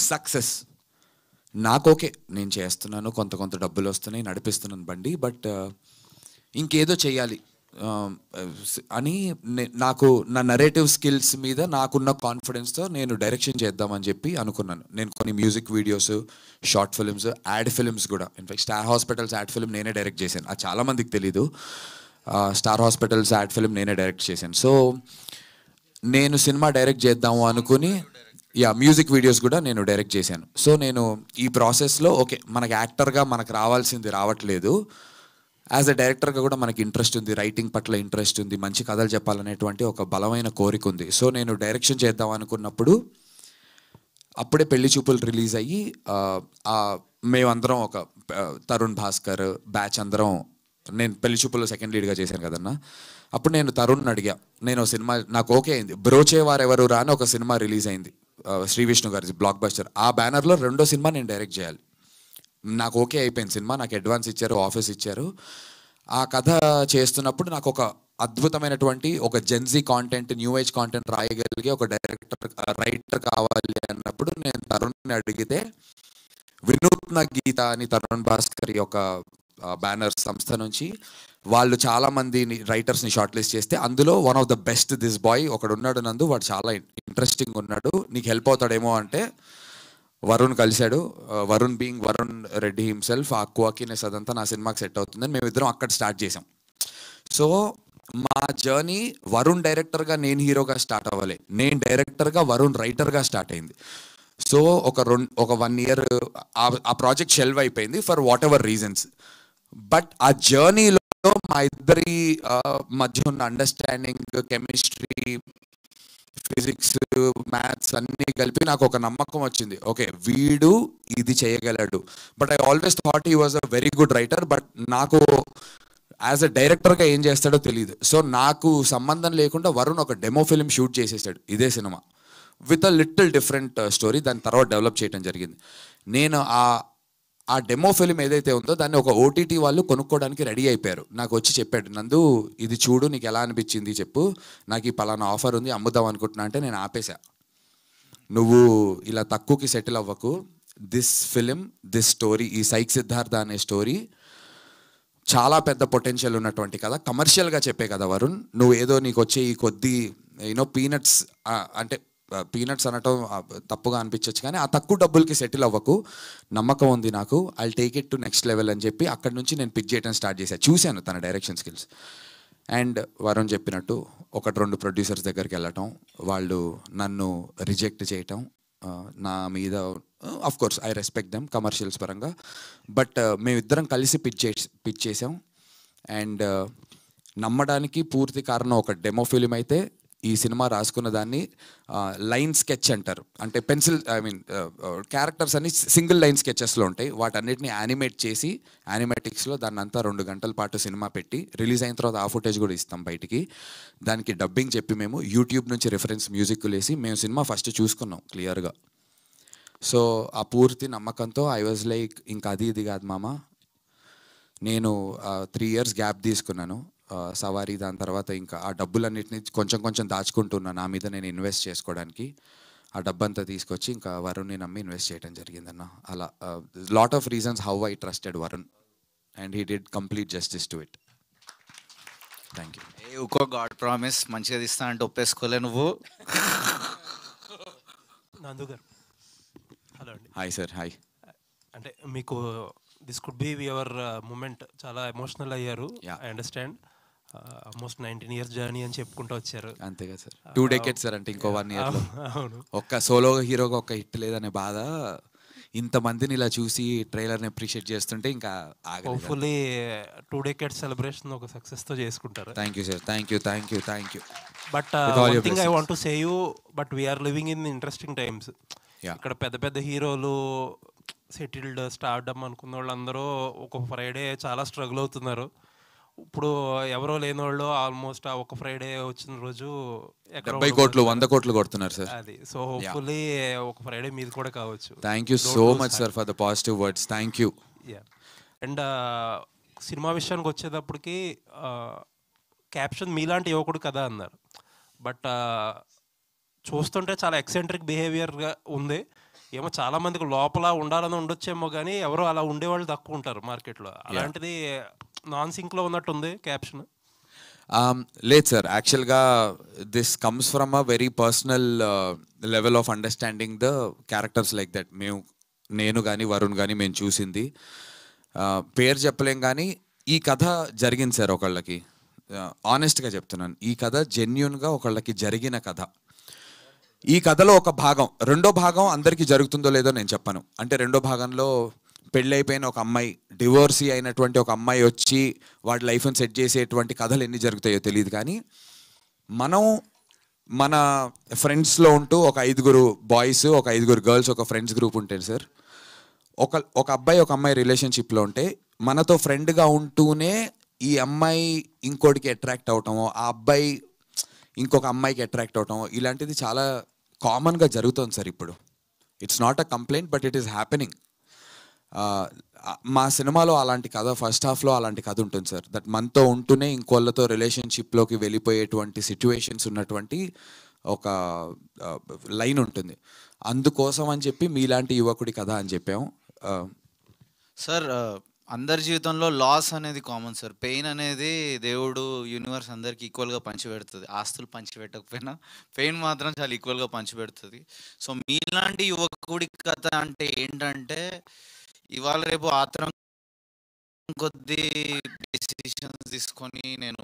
సక్సెస్ నాకు ఓకే, నేను చేస్తున్నాను, కొంత డబ్బులు వస్తున్నాయి, నడిపిస్తున్నాను బండి, బట్ ఇంకేదో చెయ్యాలి అని నాకు నా నరేటివ్ స్కిల్స్ మీద నాకున్న కాన్ఫిడెన్స్తో నేను డైరెక్షన్ చేద్దామని చెప్పి అనుకున్నాను. నేను కొన్ని music videos, short films, ad films కూడా, in fact Star Hospitals ad film నేనే డైరెక్ట్ చేశాను. అది చాలామందికి తెలీదు. స్టార్ హాస్పిటల్స్ యాడ్ ఫిల్మ్ నేనే డైరెక్ట్ చేశాను. సో నేను సినిమా డైరెక్ట్ చేద్దాము అనుకుని మ్యూజిక్ వీడియోస్ కూడా నేను డైరెక్ట్ చేశాను. సో నేను ఈ ప్రాసెస్లో ఓకే, మనకి యాక్టర్గా మనకు రావాల్సింది రావట్లేదు, యాజ్ అ డైరెక్టర్గా కూడా మనకి ఇంట్రెస్ట్ ఉంది, రైటింగ్ పట్ల ఇంట్రెస్ట్ ఉంది, మంచి కథలు చెప్పాలనేటువంటి ఒక బలమైన కోరిక ఉంది. సో నేను డైరెక్షన్ చేద్దాం అనుకున్నప్పుడు అప్పుడే పెళ్లి చూపులు రిలీజ్ అయ్యి మేమందరం ఒక తరుణ్ భాస్కర్ బ్యాచ్ అందరం, నేను పెళ్లి చూపుల్లో సెకండ్ లీడ్గా చేశాను కదన్నా. అప్పుడు నేను తరుణ్ అడిగా, నేను సినిమా నాకు ఓకే అయింది, బ్రోచేవారెవరు రా అని ఒక సినిమా రిలీజ్ అయింది శ్రీ విష్ణు గారి బ్లాక్ బస్టర్. ఆ బ్యానర్లో 2వ సినిమా నేను డైరెక్ట్ చేయాలి. నాకు ఓకే అయిపోయింది సినిమా, నాకు అడ్వాన్స్ ఇచ్చారు, ఆఫీస్ ఇచ్చారు. ఆ కథ చేస్తున్నప్పుడు నాకు ఒక అద్భుతమైనటువంటి ఒక Gen Z content, new age content రాయగలిగే ఒక రైటర్ కావాలి అన్నప్పుడు నేను తరుణ్ని అడిగితే వినూత్న గీత అని తరుణ్ భాస్కర్ యొక్క బ్యానర్ సంస్థ నుంచి వాళ్ళు చాలామందిని రైటర్స్ని షార్ట్ లిస్ట్ చేస్తే అందులో one of the best this boy ఒకడు ఉన్నాడు నందు, వాడు చాలా ఇంట్రెస్టింగ్ ఉన్నాడు, నీకు హెల్ప్ అవుతాడేమో అంటే వరుణ్ కలిశాడు. వరుణ్ బీయింగ్ వరుణ్ రెడ్డి హిమ్సెల్ఫ్, ఆ క్వాకినెస్ అదంతా నా సినిమాకి సెట్ అవుతుందని మేమిద్దరం అక్కడ స్టార్ట్ చేసాం. సో మా జర్నీ వరుణ్ డైరెక్టర్గా నేను హీరోగా స్టార్ట్ అవ్వాలి, నేను డైరెక్టర్గా వరుణ్ రైటర్గా స్టార్ట్ అయింది. సో ఒక 1 year ఆ ప్రాజెక్ట్ షెల్వ్ అయిపోయింది for what ever reasons. But ఆ జర్నీలో మా ఇద్దరి మధ్య ఉన్న అండర్స్టాండింగ్, కెమిస్ట్రీ, ఫిజిక్స్, మ్యాథ్స్ అన్నీ కలిపి నాకు ఒక నమ్మకం వచ్చింది, ఓకే వీడు ఇది చేయగలడు. But I always thought he was a very good writer, but నాకు యాజ్ అ డైరెక్టర్గా ఏం చేస్తాడో తెలియదు. సో నాకు సంబంధం లేకుండా వరుణ్ ఒక డెమో ఫిల్మ్ షూట్ చేసేసాడు ఇదే cinema with a little different story. దాని తర్వాత డెవలప్ చేయడం జరిగింది. నేను ఆ డెమో ఫిల్మ్ ఏదైతే ఉందో దాన్ని ఒక ఓటీటీ వాళ్ళు కొనుక్కోవడానికి రెడీ అయిపోయారు. నాకు వచ్చి చెప్పాడు, నందు ఇది చూడు నీకు ఎలా అనిపించింది చెప్పు, నాకు ఈ పలానా ఆఫర్ ఉంది అమ్ముదాం అనుకుంటున్నా అంటే నేను ఆపేశా. నువ్వు ఇలా తక్కువకి సెటిల్ అవ్వకు, దిస్ ఫిలిం దిస్ స్టోరీ, ఈ సైక్ సిద్ధార్థ అనే స్టోరీ చాలా పెద్ద పొటెన్షియల్ ఉన్నటువంటి కదా, కమర్షియల్గా చెప్పే కదా వరుణ్, నువ్వు ఏదో నీకు వచ్చే ఈ కొద్ది పీనట్స్, అంటే పీనట్స్ అనటం తప్పుగా అనిపించవచ్చు కానీ ఆ తక్కువ డబ్బులకి సెటిల్ అవ్వకు, నమ్మకం ఉంది నాకు, I take it to next level అని చెప్పి అక్కడి నుంచి నేను పిక్ చేయడం స్టార్ట్ చేశాను. చూశాను తన డైరెక్షన్ స్కిల్స్. అండ్ వరుణ్ చెప్పినట్టు 1-2 ప్రొడ్యూసర్స్ దగ్గరికి వెళ్ళటం, వాళ్ళు నన్ను రిజెక్ట్ చేయటం, నా మీద of course I respect them commercials పరంగా, బట్ మేమిద్దరం కలిసి పిచ్ చేసాం. అండ్ నమ్మడానికి పూర్తి కారణం ఒక డెమో ఫిలిం అయితే, ఈ సినిమా రాసుకున్న దాన్ని లైన్ స్కెచ్ అంటారు, అంటే పెన్సిల్ క్యారెక్టర్స్ అన్ని సింగిల్ లైన్ స్కెచెస్లో ఉంటాయి, వాటన్నిటిని యానిమేట్ చేసి యానిమేటిక్స్లో దాన్ని అంతా 2 గంటల పాటు సినిమా పెట్టి రిలీజ్ అయిన తర్వాత ఆ ఫుటేజ్ కూడా ఇస్తాం బయటికి. దానికి డబ్బింగ్ చెప్పి మేము యూట్యూబ్ నుంచి రిఫరెన్స్ మ్యూజిక్ వేసి మేము సినిమా ఫస్ట్ చూసుకున్నాం క్లియర్గా. సో ఆ పూర్తి నమ్మకంతో ఐ వాజ్ లైక్ ఇంకా ఇది కాదు మామ, నేను 3 years గ్యాప్ తీసుకున్నాను సవారీ, దాని తర్వాత ఇంకా ఆ డబ్బులన్నింటినీ కొంచెం దాచుకుంటున్నా నా మీద నేను ఇన్వెస్ట్ చేసుకోవడానికి. ఆ డబ్బంతా తీసుకొచ్చి ఇంకా వరుణ్ని నమ్మి ఇన్వెస్ట్ చేయడం జరిగిందన్న. అలా lot of reasons how I trusted Varun and he did complete justice to it. Thank you. ఒక్కో గాడ్ ప్రామిస్ మంచిగా తీస్తా అంటే ఒప్పేసుకోలే నువ్వు. నందు గారు హలో అండి. Hi sir. హాయ్. అంటే మీకు this could be your moment, చాలా ఎమోషనల్ అయ్యారు. I understand. Almost 19 years journey అని చెప్పుకుంటూ వచ్చారు. అంతే కదా సార్, 2 decades సార్, అంటే ఇంకో 1 year. అవును. ఒక్క సోలో హీరోగా ఒక హిట్ లేదనే బాధ, ఇంతమందిని ఇలా చూసి ట్రైలర్ని అప్రిషియేట్ చేస్తుంటే ఇంకా హోప్ఫుల్లీ 2 decades సెలబ్రేషన్ ఒక సక్సెస్తో చేసుకుంటారు. Thank you sir. Thank you. But one thing I want to say you, but we're living in interesting times. ఇక్కడ పెద్ద హీరోలు సెటిల్డ్ స్టార్డమ్ అనుకున్న వాళ్ళందరూ ఒక ఫ్రైడే చాలా స్ట్రగుల్ అవుతున్నారు. ఇప్పుడు ఎవరో లేని వాళ్ళు ఆల్మోస్ట్ ఆ ఒక ఫ్రైడే వచ్చిన రోజు 70 కోట్లు 100 కోట్లు కొడుతున్నారు సార్. అది సో హోప్ఫుల్లీ ఒక ఫ్రైడే మీది కూడా కావచ్చు. Thank you so much sir for the positive words. Thank you. And cinema విషయానికి వచ్చేటప్పటికి క్యాప్షన్ మీలాంటి యువకుడు కదా అన్నారు, బట్ చూస్తుంటే చాలా ఎక్సెంట్రిక్ బిహేవియర్గా ఉంది. ఏమో చాలా మందికి లోపల ఉండాలని ఉండొచ్చేమో కానీ ఎవరో అలా ఉండేవాళ్ళు తక్కువ ఉంటారు మార్కెట్లో. అలాంటిది నాన్ సింక్లో ఉన్నట్టుంది క్యాప్షన్. లేదు సార్, యాక్చువల్గా this comes from a very personal level of understanding the characters like that. నేను కానీ వరుణ్ కానీ మేము చూసింది, పేరు చెప్పలేం కానీ ఈ కథ జరిగింది సార్ ఒకళ్ళకి. ఆనెస్ట్గా చెప్తున్నాను, ఈ కథ జెన్యూన్గా ఒకళ్ళకి జరిగిన కథ. ఈ కథలో ఒక భాగం, రెండో భాగం అందరికీ జరుగుతుందో లేదో నేను చెప్పను. అంటే రెండో భాగంలో పెళ్ళి అయిపోయిన ఒక అమ్మాయి, డివోర్సీ అయినటువంటి ఒక అమ్మాయి వచ్చి వాడి లైఫ్ని సెట్ చేసేటువంటి కథలు ఎన్ని జరుగుతాయో తెలియదు. కానీ మనం మన ఫ్రెండ్స్లో ఉంటూ ఒక 5 బాయ్స్, ఒక 5 గర్ల్స్, ఒక ఫ్రెండ్స్ గ్రూప్ ఉంటుంది సార్. ఒక అబ్బాయి ఒక అమ్మాయి రిలేషన్షిప్లో ఉంటే మనతో ఫ్రెండ్గా ఉంటూనే ఈ అమ్మాయి ఇంకోటికి అట్రాక్ట్ అవటమో, ఆ అబ్బాయి ఇంకొక అమ్మాయికి అట్రాక్ట్ అవటమో, ఇలాంటిది చాలా కామన్గా జరుగుతుంది సార్ ఇప్పుడు. It's not a complaint but it is happening. మా సినిమాలో అలాంటి కథ, ఫస్ట్ హాఫ్లో అలాంటి కథ ఉంటుంది సార్. దట్ మనతో ఉంటూనే ఇంకోళ్ళతో రిలేషన్షిప్లోకి వెళ్ళిపోయేటువంటి సిచ్యువేషన్స్ ఉన్నటువంటి ఒక లైన్ ఉంటుంది. అందుకోసం అని చెప్పి మీలాంటి యువకుడి కథ అని చెప్పాము సార్. అందరి జీవితంలో లాస్ అనేది కామన్ సార్. పెయిన్ అనేది దేవుడు, యూనివర్స్ అందరికి ఈక్వల్గా పంచిపెడుతుంది. ఆస్తులు పంచిపెట్టకపోయినా పెయిన్ మాత్రం చాలా ఈక్వల్గా పంచిపెడుతుంది. సో మీలాంటి యువకుడి కథ అంటే ఏంటంటే, ఇవాళ రేపు ఆత్రం కొద్ది డిసిషన్స్ తీసుకొని నేను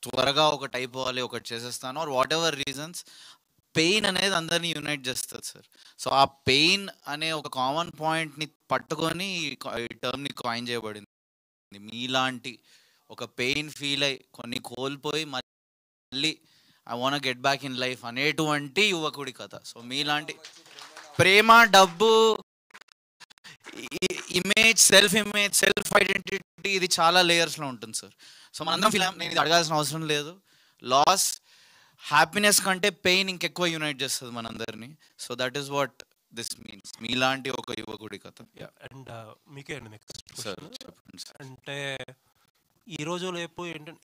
త్వరగా ఒకటి అయిపోవాలి, ఒకటి చేసేస్తాను, or whatever reasons, pain అనేది అందరినీ యునైట్ చేస్తుంది సార్. సో ఆ పెయిన్ అనే ఒక కామన్ పాయింట్ని పట్టుకొని ఈ టర్మ్ని కాయిన్ చేయబడింది. మీలాంటి ఒక పెయిన్ ఫీల్ అయ్యి కొన్ని కోల్పోయి మళ్ళీ I want get back in life అనేటువంటి యువకుడి కథ. సో మీలాంటి ప్రేమ, డబ్బు, ఇమేజ్, సెల్ఫ్ ఐడెంటిటీ, ఇది చాలా లేయర్స్లో ఉంటుంది సార్. సో మనందరం ఫీల్ నేను ఇది అడగాల్సిన అవసరం లేదు. లాస్ హ్యాపీనెస్ కంటే పెయిన్ ఇంకెక్కువ యునైట్ చేస్తుంది మనందరినీ. So that is what this means. మీలాంటి ఒక యువకుడి కథ. అండ్ మీకే అండి నెక్స్ట్ సార్ చెప్పండి సార్. అంటే ఈ రోజు లేపు ఏంటంటే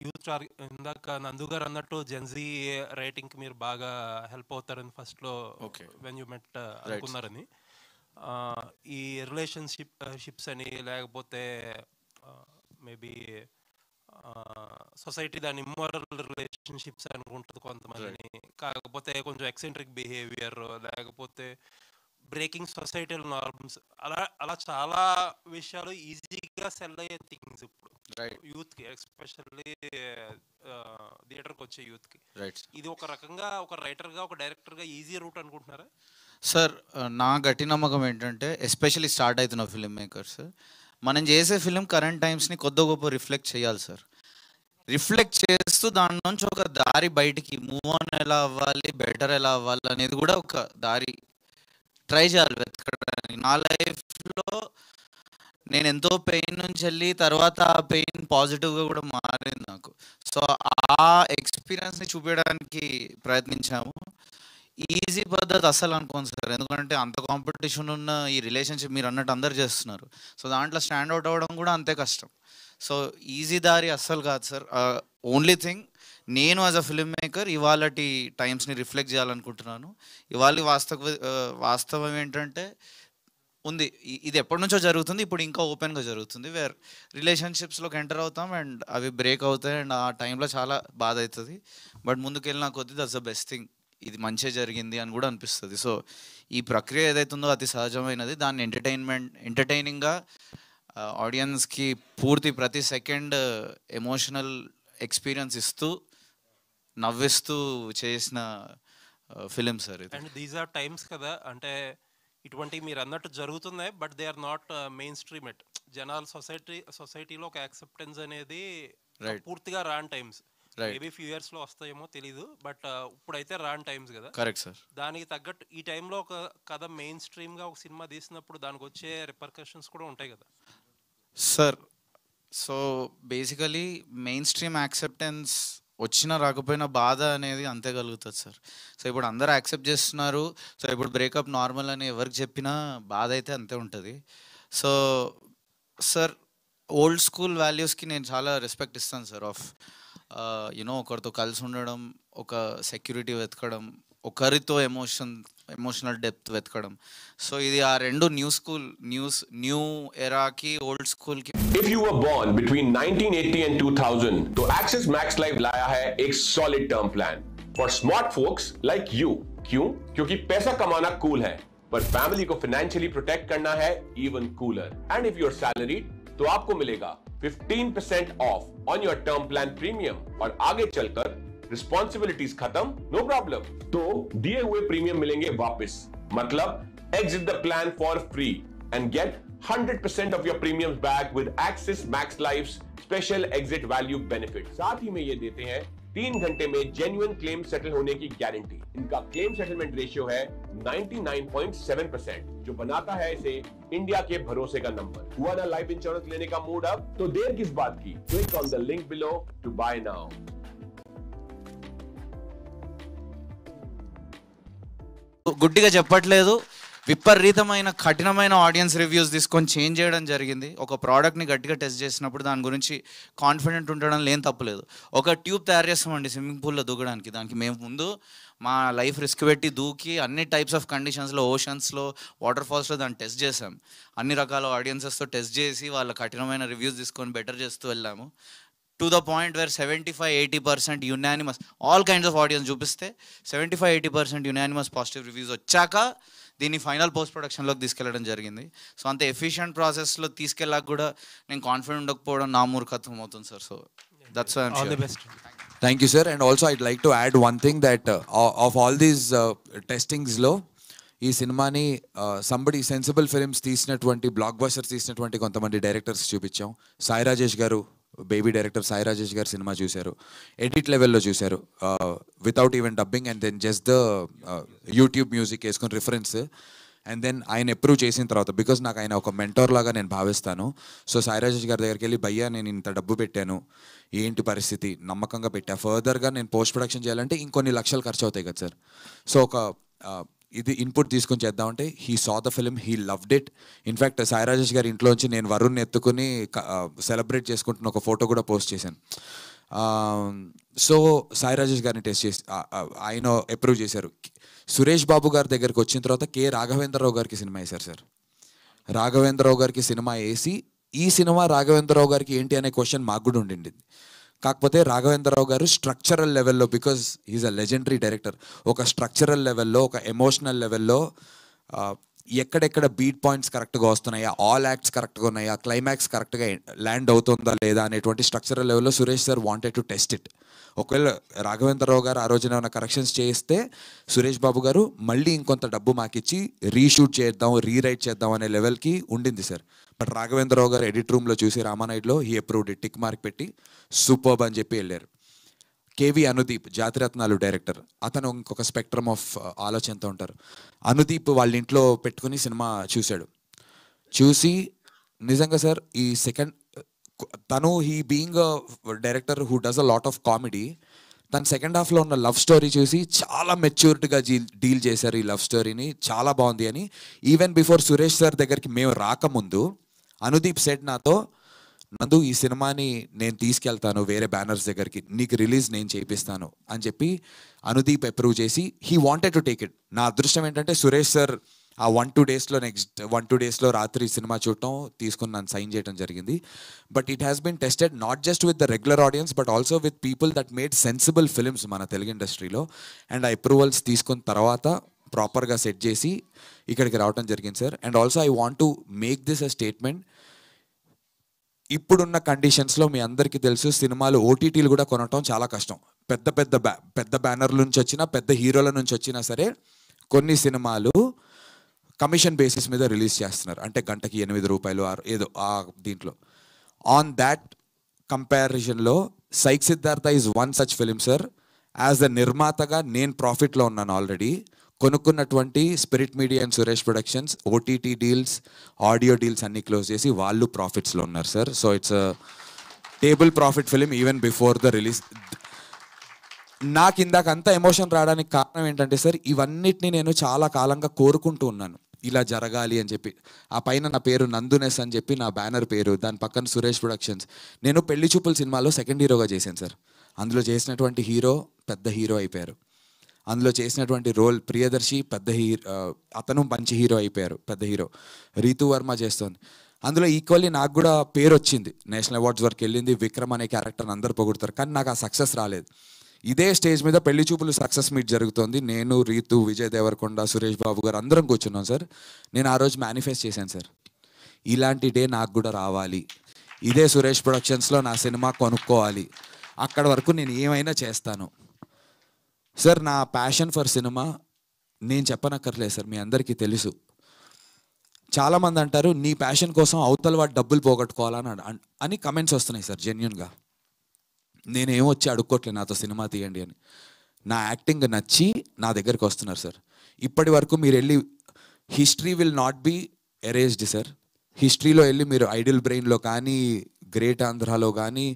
యూత్ ఇందాక నందు గారు అన్నట్టు జెన్జీ రైటింగ్కి మీరు బాగా హెల్ప్ అవుతారని ఫస్ట్లో వెన్ యూ మెట్ అనుకున్నారని. ఈ రిలేషన్షిప్స్ అని లేకపోతే మేబీ సొసైటీ దాని ఇమ్మోరల్ రిలేషన్షిప్స్ అనుకుంటుంది కొంతమందిని, కాకపోతే కొంచెం ఎక్సెంట్రిక్ బిహేవియర్ లేకపోతే బ్రేకింగ్ సొసైటల్ నార్మ్స్, అలా చాలా విషయాలు ఈజీగా సెల్ అయ్యే థింగ్స్ ఇప్పుడు యూత్కి, ఎస్పెషల్లీ థియేటర్కి వచ్చే యూత్కి. ఇది ఒక రకంగా ఒక రైటర్గా ఒక డైరెక్టర్గా ఈజీ రూట్ అనుకుంటున్నారా? సార్ నా గట్టి నమ్మకం ఏంటంటే ఎస్పెషల్లీ స్టార్ట్ అవుతున్న ఫిల్మ్ మేకర్స్ మనం చేసే ఫిలిం కరెంట్ టైమ్స్ని కొద్ది గొప్ప రిఫ్లెక్ట్ చేయాలి సార్. రిఫ్లెక్ట్ చేస్తూ దాని నుంచి ఒక దారి బయటికి మూవ్ ఆన్ ఎలా అవ్వాలి, బెటర్ ఎలా అవ్వాలి అనేది కూడా ఒక దారి ట్రై చేయాలి వెతకడానికి. నా లైఫ్లో నేను ఎంతో పెయిన్ నుంచి వెళ్ళి తర్వాత ఆ పెయిన్ పాజిటివ్గా కూడా మారింది నాకు. సో ఆ ఎక్స్పీరియన్స్ని చూపించడానికి ప్రయత్నించాము. ఈజీ పద్ధతి అస్సలు అనుకోను సార్, ఎందుకంటే అంత కాంపిటీషన్ ఉన్న ఈ రిలేషన్షిప్ మీరు అన్నట్టు అందరు చేస్తున్నారు. సో దాంట్లో స్టాండ్ అవుట్ అవ్వడం కూడా అంతే కష్టం. సో ఈజీ దారి అస్సలు కాదు సార్. ఓన్లీ థింగ్ నేను యాజ్ అ ఫిల్మ్ మేకర్ ఇవాళటి టైమ్స్ని రిఫ్లెక్ట్ చేయాలనుకుంటున్నాను. ఇవాళ వాస్తవం ఏంటంటే ఉంది, ఇది ఎప్పటి నుంచో జరుగుతుంది, ఇప్పుడు ఇంకా ఓపెన్గా జరుగుతుంది. వేర్ రిలేషన్షిప్స్లోకి ఎంటర్ అవుతాం అండ్ అవి బ్రేక్ అవుతాయి అండ్ ఆ టైంలో చాలా బాధ అవుతుంది. బట్ ముందుకెళ్ళిన కొద్దీ దట్స్ ద బెస్ట్ థింగ్, ఇది మంచిగా జరిగింది అని కూడా అనిపిస్తుంది. సో ఈ ప్రక్రియ ఏదైతుందో అతి సహజమైనది. దాన్ని ఎంటర్టైనింగ్గా ఆడియన్స్కి పూర్తి ప్రతి సెకండ్ ఎమోషనల్ ఎక్స్పీరియన్స్ ఇస్తూ నవ్విస్తూ చేసిన ఫిలిం సార్ ఇది. అండ్ దీస్ ఆర్ టైమ్స్ కదా, అంటే ఇటువంటి మీరు అన్నట్టు జరుగుతున్నాయి, but they are not mainstream yet. జనాలు సొసైటీలో ఒక యాక్సెప్టెన్స్ అనేది పూర్తిగా రాన్ టైమ్స్. మేబీ ఫ్యూ ఇయర్స్ లో వస్తాయేమో తెలీదు, బట్ ఇప్పుడైతే రాన్ టైమ్స్ కదా. Correct sir. దానికి తగ్గట్టు ఈ టైంలో ఒక కథ మెయిన్ స్ట్రీమ్ గా ఒక సినిమా తీసినప్పుడు దానికి వచ్చే రిపర్కషన్స్ కూడా ఉంటాయి కదా sir. So basically main stream acceptance వచ్చినా రాకపోయినా బాధ అనేది అంతే కలుగుతుంది సార్. సో ఇప్పుడు అందరూ యాక్సెప్ట్ చేస్తున్నారు, సో ఇప్పుడు బ్రేకప్ నార్మల్ అని ఎవరికి చెప్పినా బాధ అయితే అంతే ఉంటుంది. సో సార్ ఓల్డ్ స్కూల్ వాల్యూస్కి నేను చాలా రెస్పెక్ట్ ఇస్తాను సార్. ఆఫ్ యూనో ఒకరితో కలిసి ఉండడం, ఒక సెక్యూరిటీ వెతకడం, ఒకరితో ఎమోషనల్ డెప్త్ వెతకడం. సో ఇది ఆ రెండు న్యూ ఎరాకి ఓల్డ్ స్కూల్కి. If you were born between 1980 and 2000, तो Axis Max Life लाया है एक solid term plan for smart folks like you. क्यों? क्योंकि पैसा कमाना cool है, पर फैमिली को financially protect करना है even cooler. And if you're salaried, तो आपको मिलेगा 15% off on your term plan premium और आगे चलकर रिस्पॉन्सिबिलिटीज खत्म, नो प्रॉब्लम. तो दिए हुए प्रीमियम मिलेंगे वापस, मतलब exit the plan for free and get 100% of your premiums back with Axis Max Life's special exit value benefit. साथ ही में ये देते हैं 3 घंटे में जेन्युइन क्लेम सेटल होने की गारंटी. इनका क्लेम सेटलमेंट रेशियो है 99.7%, जो बनाता है इसे इंडिया के भरोसे का नंबर. हुआ ना लाइफ इंश्योरेंस लेने का मूड अब? तो देर किस बात की? Click on the link below to buy now. గుడ్డిగా చెప్పట్లేదు, విపరీతమైన కఠినమైన ఆడియన్స్ రివ్యూస్ తీసుకొని చేంజ్ చేయడం జరిగింది. ఒక ప్రోడక్ట్ని గట్టిగా టెస్ట్ చేసినప్పుడు దాని గురించి కాన్ఫిడెంట్ ఉండడం లేని తప్పులేదు. ఒక ట్యూబ్ తయారు చేస్తామండి స్విమ్మింగ్ పూల్లో దూకడానికి, దానికి మేము ముందు మా లైఫ్ రిస్క్ పెట్టి దూకి అన్ని టైప్స్ ఆఫ్ కండిషన్స్లో, ఓషన్స్లో, వాటర్ ఫాల్స్లో దాన్ని టెస్ట్ చేసాం. అన్ని రకాల ఆడియన్సెస్తో టెస్ట్ చేసి వాళ్ళ కఠినమైన రివ్యూస్ తీసుకొని బెటర్ చేస్తూ వెళ్ళాము. To the point where 75-80% unanimous, all kinds of audience చూపిస్తే 75-80% యునానిమస్ పాజిటివ్ రివ్యూస్ వచ్చాక దీన్ని ఫైనల్ పోస్ట్ ప్రొడక్షన్లోకి తీసుకెళ్ళడం జరిగింది. సో అంత ఎఫిషియంట్ ప్రాసెస్లో తీసుకెళ్ళాక కూడా నేను కాన్ఫిడెంట్ ఉండకపోవడం నా మూర్ఖత్వం అవుతుంది sir. So That's why I'm All sure. the best. Thank you, sir. And also, I'd like to add one thing that of all these testings లో ఈ సినిమాని సంబడి సెన్సిబుల్ ఫిల్మ్స్ తీసినటువంటి బ్లాక్ బస్టర్స్ తీసినటువంటి కొంతమంది డైరెక్టర్స్ చూపించాం. సాయి రాజేష్ గారు, baby director Sai Rajesh గారు cinema చూశారు, ఎడిట్ లెవెల్లో చూశారు, without even dubbing, and then just the YouTube music వేసుకుని రిఫరెన్స్, అండ్ దెన్ ఆయన అప్రూవ్ చేసిన తర్వాత, బికాజ్ నాకు ఆయన ఒక మెంటోర్ లాగా నేను భావిస్తాను. సో సాయి రాజేష్ గారి దగ్గరికి వెళ్ళి, భయ్యా నేను ఇంత డబ్బు పెట్టాను, ఏంటి పరిస్థితి, నమ్మకంగా పెట్టా, ఫర్దర్గా నేను పోస్ట్ ప్రొడక్షన్ చేయాలంటే ఇంకొన్ని లక్షలు ఖర్చు అవుతాయి కదా సార్. సో ఒక ఇది ఇన్పుట్ తీసుకొని చేద్దామంటే he saw the film, he loved it. In fact Sai Rajesh గారి ఇంట్లోంచి నేను వరుణ్ని ఎత్తుకుని సెలబ్రేట్ చేసుకుంటున్న ఒక ఫోటో కూడా పోస్ట్ చేశాను. సో సాయి రాజేష్ గారిని టెస్ట్ చేసి ఆయన అప్రూవ్ చేశారు. సురేష్ బాబు గారి దగ్గరికి వచ్చిన తర్వాత కె రాఘవేంద్రరావు గారికి సినిమా వేశారు సార్. రాఘవేంద్రరావు గారికి సినిమా వేసి, ఈ సినిమా రాఘవేంద్రరావు గారికి ఏంటి అనే క్వశ్చన్ మాకు కూడా ఉండింది. కాకపోతే రాఘవేంద్రరావు గారు స్ట్రక్చరల్ లెవెల్లో, because is a legendary director, ఒక స్ట్రక్చరల్ లెవెల్లో, ఒక ఎమోషనల్ లెవెల్లో ఎక్కడెక్కడ బీట్ పాయింట్స్ కరెక్ట్గా వస్తున్నాయా, ఆల్ యాక్ట్స్ కరెక్ట్గా ఉన్నాయా, క్లైమాక్స్ కరెక్ట్గా ల్యాండ్ అవుతుందా లేదా అనేటువంటి స్ట్రక్చరల్ లెవెల్లో Suresh sir wanted to test it. ఒకవేళ రాఘవేంద్రరావు గారు ఆ రోజున ఏమైనా కరెక్షన్స్ చేస్తే సురేష్ బాబు గారు మళ్ళీ ఇంకొంత డబ్బు మాకిచ్చి రీషూట్ చేద్దాం, రీరైట్ చేద్దాం అనే లెవెల్కి ఉండింది సార్. బట్ రాఘవేంద్రరావు గారు ఎడిట్ రూమ్లో చూసి రామానాయుడులో he approved it, tick mark పెట్టి సూపర్బ్ అని చెప్పి వెళ్ళారు. కేవి అనుదీప్, జాతిరత్నాలు డైరెక్టర్, అతను ఇంకొక స్పెక్ట్రమ్ ఆఫ్ ఆలోచనతో ఉంటారు. అనుదీప్ వాళ్ళ ఇంట్లో పెట్టుకుని సినిమా చూశాడు. చూసి నిజంగా సార్ ఈ సెకండ్ తను he being director who does a lot of comedy, తన సెకండ్ హాఫ్లో ఉన్న లవ్ స్టోరీ చూసి చాలా మెచ్యూర్డ్గా డీల్ చేశారు ఈ లవ్ స్టోరీని, చాలా బాగుంది అని. ఈవెన్ బిఫోర్ సురేష్ సార్ దగ్గరికి మేము రాకముందు అనుదీప్ సెట్ నాతో, నందు ఈ సినిమాని నేను తీసుకెళ్తాను వేరే బ్యానర్స్ దగ్గరికి, నీకు రిలీజ్ నేను చేయిస్తాను అని చెప్పి అనుదీప్ అప్రూవ్ చేసి he wanted to take it. నా అదృష్టం ఏంటంటే సురేష్ సార్ ఆ 1-2 డేస్లో నెక్స్ట్ 1-2 డేస్లో రాత్రి సినిమా చూడటం, తీసుకుని నన్ను సైన్ చేయడం జరిగింది. But it has been tested not just with the regular audience but also with people that made sensible films మన తెలుగు ఇండస్ట్రీలో. అండ్ ఆ అప్రూవల్స్ తీసుకున్న తర్వాత ప్రాపర్గా సెట్ చేసి ఇక్కడికి రావడం జరిగింది sir. And also I want to make this a statement, ఇప్పుడున్న కండిషన్స్లో మీ అందరికీ తెలుసు సినిమాలు ఓటీటీలు కూడా కొనటం చాలా కష్టం. పెద్ద బ్యానర్ల నుంచి వచ్చినా, పెద్ద హీరోల నుంచి వచ్చినా సరే కొన్ని సినిమాలు కమిషన్ బేసిస్ మీద రిలీజ్ చేస్తున్నారు. అంటే గంటకి 8 రూపాయలు ఏదో ఆ దీంట్లో. ఆన్ దాట్ కంపారిజన్లో Psych Siddhartha is one such film sir. As the నిర్మాతగా నేను ప్రాఫిట్లో ఉన్నాను ఆల్రెడీ. కొనుక్కున్నటువంటి Spirit Media and Suresh Productions OTT deals, audio deals అన్నీ క్లోజ్ చేసి వాళ్ళు ప్రాఫిట్స్లో ఉన్నారు sir. So it's table profit film even before the release. నాకు ఇందాక అంతా ఎమోషన్ రావడానికి కారణం ఏంటంటే సార్, ఇవన్నిటిని నేను చాలా కాలంగా కోరుకుంటూ ఉన్నాను ఇలా జరగాలి అని చెప్పి. ఆ పైన నా పేరు నందునెస్ అని చెప్పి నా బ్యానర్ పేరు, దాని పక్కన సురేష్ ప్రొడక్షన్స్. నేను పెళ్లి చూపుల సినిమాలో సెకండ్ హీరోగా చేశాను సార్. అందులో చేసినటువంటి హీరో పెద్ద హీరో అయిపోయారు. అందులో చేసినటువంటి రోల్ ప్రియదర్శి పెద్ద అతను మంచి హీరో అయిపోయారు, పెద్ద హీరో. రీతు వర్మ చేస్తుంది అందులో. ఈక్వల్లీ నాకు కూడా పేరు వచ్చింది, నేషనల్ అవార్డ్స్ వరకు వెళ్ళింది. విక్రమ్ అనే క్యారెక్టర్ని అందరు పొగుడతారు, కానీ నాకు ఆ సక్సెస్ రాలేదు. ఇదే స్టేజ్ మీద పెళ్లి చూపులు సక్సెస్ మీట్ జరుగుతుంది. నేను, రీతు, విజయ్ దేవరకొండ, సురేష్ బాబు గారు అందరం కూర్చున్నాం సార్. నేను ఆ రోజు మేనిఫెస్ట్ చేశాను సార్, ఇలాంటి డే నాకు కూడా రావాలి, ఇదే సురేష్ ప్రొడక్షన్స్లో నా సినిమా కొనుక్కోవాలి, అక్కడ వరకు నేను ఏమైనా చేస్తాను సార్. నా ప్యాషన్ ఫర్ సినిమా నేను చెప్పనక్కర్లేదు సార్, మీ అందరికీ తెలుసు. చాలామంది అంటారు నీ ప్యాషన్ కోసం అవతల వాడు డబ్బులు పోగొట్టుకోవాలని అని కమెంట్స్ వస్తున్నాయి సార్. జెన్యున్గా నేనేమొచ్చి అడుక్కోవట్లేదు నాతో సినిమా తీయండి అని. నా యాక్టింగ్ నచ్చి నా దగ్గరికి వస్తున్నారు సార్. ఇప్పటి వరకు మీరు వెళ్ళి history will not be erased sir. హిస్టరీలో వెళ్ళి మీరు ఐడిల్ బ్రెయిన్లో కానీ, గ్రేట్ ఆంధ్రాలో కానీ,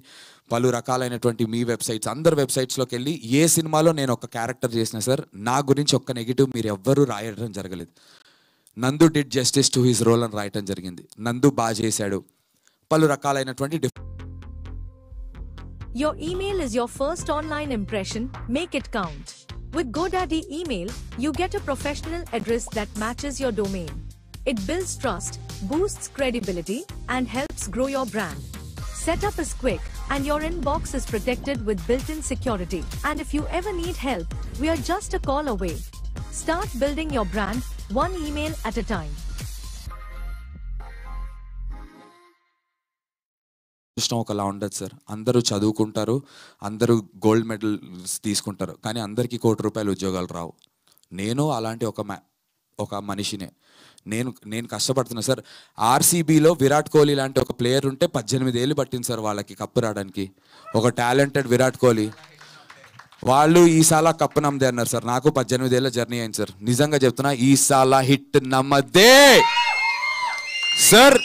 పలు రకాలైనటువంటి మీ వెబ్సైట్స్, అందరు వెబ్సైట్స్లోకి వెళ్ళి ఏ సినిమాలో నేను ఒక క్యారెక్టర్ చేసిన సార్ నా గురించి ఒక్క నెగిటివ్ మీరు ఎవ్వరూ రాయడం జరగలేదు. Nandu did justice to his role అని రాయటం జరిగింది. నందు బాగా చేశాడు, పలు రకాలైనటువంటి Your email is your first online impression, make it count. With GoDaddy Email, you get a professional address that matches your domain. It builds trust, boosts credibility, and helps grow your brand. Setup is quick, and your inbox is protected with built-in security. And if you ever need help, we are just a call away. Start building your brand, one email at a time. అదృష్టం ఒకలా ఉండదు sir. అందరూ చదువుకుంటారు, అందరూ gold medals తీసుకుంటారు, కానీ అందరికీ ₹1 కోటి ఉద్యోగాలు రావు. నేను అలాంటి ఒక మనిషినే. నేను కష్టపడుతున్నా సార్. ఆర్సీబీలో విరాట్ కోహ్లీ లాంటి ఒక ప్లేయర్ ఉంటే 18 ఏళ్ళు పట్టింది సార్ వాళ్ళకి కప్పు రావడానికి. ఒక టాలెంటెడ్ విరాట్ కోహ్లీ, వాళ్ళు ఈసాల కప్పు నమ్మదే అన్నారు సార్. నాకు 18 ఏళ్ళ జర్నీ అయింది సార్. నిజంగా చెప్తున్నా, ఈసాల హిట్ నమ్మదే సార్.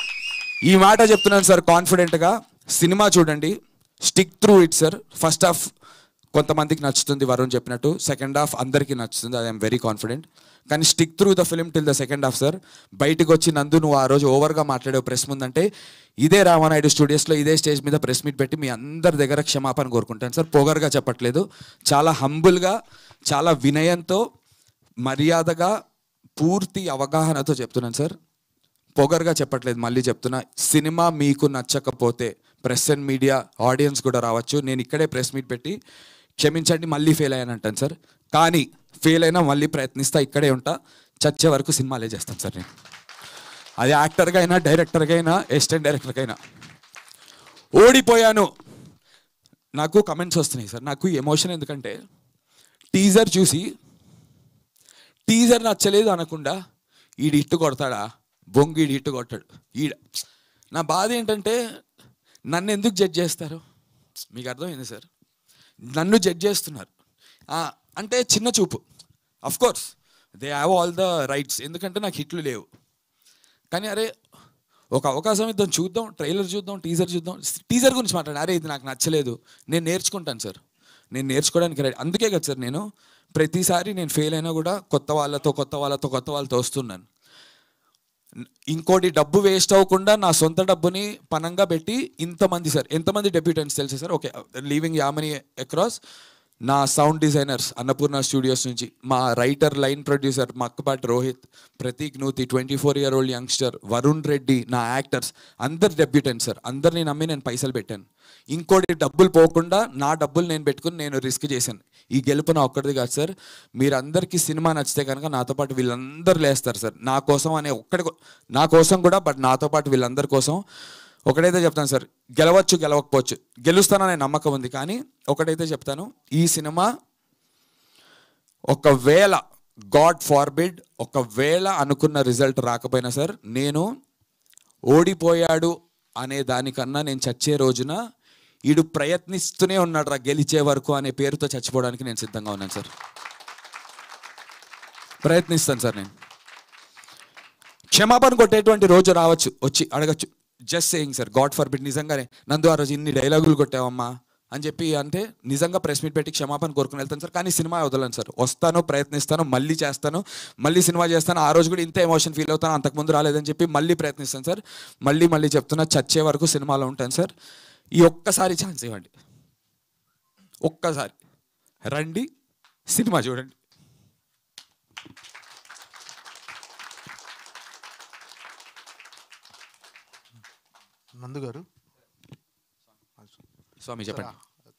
ఈ మాట చెప్తున్నాను సార్ కాన్ఫిడెంట్గా. సినిమా చూడండి, stick through it sir. First half కొంతమందికి నచ్చుతుంది వరుణ్ చెప్పినట్టు, సెకండ్ హాఫ్ అందరికీ నచ్చుతుంది, ఐఎమ్ వెరీ కాన్ఫిడెంట్. కానీ stick through the film till the second half sir. బయటకు వచ్చి నందు నువ్వు ఆ రోజు ఓవర్గా మాట్లాడే ప్రెస్ ముందంటే ఇదే రామానాయుడు స్టూడియోస్లో ఇదే స్టేజ్ మీద ప్రెస్ మీట్ పెట్టి మీ అందరి దగ్గర క్షమాపణ కోరుకుంటాను సార్. పొగరుగా చెప్పట్లేదు, చాలా హంబుల్గా, చాలా వినయంతో, మర్యాదగా, పూర్తి అవగాహనతో చెప్తున్నాను సార్. పొగరుగా చెప్పట్లేదు, మళ్ళీ చెప్తున్నా. సినిమా మీకు నచ్చకపోతే ప్రెస్ అండ్ మీడియా ఆడియన్స్ కూడా రావచ్చు. నేను ఇక్కడే ప్రెస్ మీట్ పెట్టి క్షమించండి మళ్ళీ ఫెయిల్ అయ్యాను అంటాను సార్. కానీ ఫెయిల్ అయినా మళ్ళీ ప్రయత్నిస్తా, ఇక్కడే ఉంటా, చచ్చే వరకు సినిమాలే చేస్తాను సార్ నేను. అది యాక్టర్గా అయినా, డైరెక్టర్గా అయినా, అసిస్టెంట్ డైరెక్టర్గా అయినా. ఓడిపోయాను నాకు కమెంట్స్ వస్తున్నాయి సార్. నాకు ఎమోషన్ ఎందుకంటే టీజర్ చూసి టీజర్ నచ్చలేదు అనకుండా ఈడు హిట్టు కొడతాడా, బొంగిడి హిట్టు కొట్టాడు ఈడ. నా బాధ ఏంటంటే నన్ను ఎందుకు జడ్జ్ చేస్తారు? మీకు అర్థమైంది సార్, నన్ను జడ్జ్ చేస్తున్నారు అంటే చిన్న చూపు. Of course they have all the rights, ఎందుకంటే నాకు హిట్లు లేవు. కానీ అరే ఒక అవకాశం ఇద్దాం, చూద్దాం, ట్రైలర్ చూద్దాం, టీజర్ చూద్దాం. టీజర్ గురించి మాట్లాడాను, అరే ఇది నాకు నచ్చలేదు, నేను నేర్చుకుంటాను సార్, నేను నేర్చుకోవడానికి రెడీ. అందుకే కదా సార్ నేను ప్రతిసారి నేను ఫెయిల్ అయినా కూడా కొత్త వాళ్ళతో వస్తున్నాను. ఇంకోటి డబ్బు వేస్ట్ అవ్వకుండా నా సొంత డబ్బుని పనంగా పెట్టి ఇంతమంది సార్, ఎంతమంది డెబ్యూటెంట్స్ తెలుసు sir? Okay, leaving Yamini across, నా సౌండ్ డిజైనర్స్ అన్నపూర్ణ స్టూడియోస్ నుంచి, మా writer line producer Makkapati Rohit, Prateek Nuthi 24-year-old youngster, Varun Reddy, నా యాక్టర్స్ అందరు డెబ్యూటెంట్స్ సార్. అందరిని నమ్మి నేను పైసలు పెట్టాను. ఇంకోటి డబ్బులు పోకుండా నా డబ్బులు నేను పెట్టుకుని నేను రిస్క్ చేశాను. ఈ గెలుపు నా ఒక్కడిది కాదు సార్. మీరందరికీ సినిమా నచ్చితే కనుక నాతో పాటు వీళ్ళందరూ లేస్తారు సార్. నా కోసం అనే నా కోసం కూడా, బట్ నాతో పాటు వీళ్ళందరి కోసం. ఒకటైతే చెప్తాను సార్, గెలవచ్చు గెలవకపోవచ్చు, గెలుస్తాననే నమ్మకం ఉంది. కానీ ఒకటైతే చెప్తాను, ఈ సినిమా ఒకవేళ గాడ్ ఫార్బిడ్ ఒకవేళ అనుకున్న రిజల్ట్ రాకపోయినా సార్, నేను ఓడిపోయాడు అనే దానికన్నా నేను చచ్చే రోజున ఈడు ప్రయత్నిస్తూనే ఉన్నాడు రా గెలిచే వరకు అనే పేరుతో చచ్చిపోవడానికి నేను సిద్ధంగా ఉన్నాను సార్. ప్రయత్నిస్తాను సార్. నేను క్షమాపణ కొట్టేటువంటి రోజు రావచ్చు, వచ్చి అడగచ్చు. Just saying sir, God forbid, నిజంగానే నందు ఆ రోజు ఇన్ని డైలాగులు కొట్టావమ్మా అని చెప్పి అంటే నిజంగా ప్రెస్ మీట్ పెట్టి క్షమాపణ కోరుకుని వెళ్తాను సార్. కానీ సినిమా వదలను సార్, వస్తాను, ప్రయత్నిస్తాను, మళ్ళీ చేస్తాను, మళ్ళీ సినిమా చేస్తాను. ఆ రోజు కూడా ఇంత ఎమోషన్ ఫీల్ అవుతాను, అంతకుముందు రాలేదని చెప్పి మళ్ళీ ప్రయత్నిస్తాను సార్. మళ్ళీ చెప్తున్నా, చచ్చే వరకు సినిమాలో ఉంటాను సార్. ఈ ఒక్కసారి ఛాన్స్ ఇవ్వండి, ఒక్కసారి రండి, సినిమా చూడండి. నందు గారు, స్వామి చెప్పండి.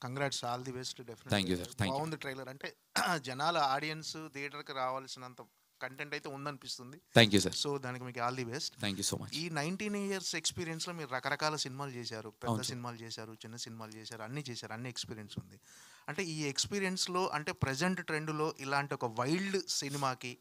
Congrats, all the best. Thank you sir. బాగుంది ట్రైలర్. అంటే జనాల ఆడియన్స్ థియేటర్కి రావాల్సినంత కంటెంట్ అయితే ఉందనిపిస్తుంది. Thank you sir. సో దానికి మీకు all the best. Thank you so much. ఈ 19 years ఎక్స్పీరియన్స్లో మీరు రకరకాల సినిమాలు చేశారు, పెద్ద సినిమాలు చేశారు, చిన్న సినిమాలు చేశారు, అన్ని ఎక్స్పీరియన్స్ ఉంది. అంటే ఈ ఎక్స్పీరియన్స్లో అంటే ప్రజెంట్ ట్రెండ్లో ఇలాంటి ఒక వైల్డ్ సినిమాకి,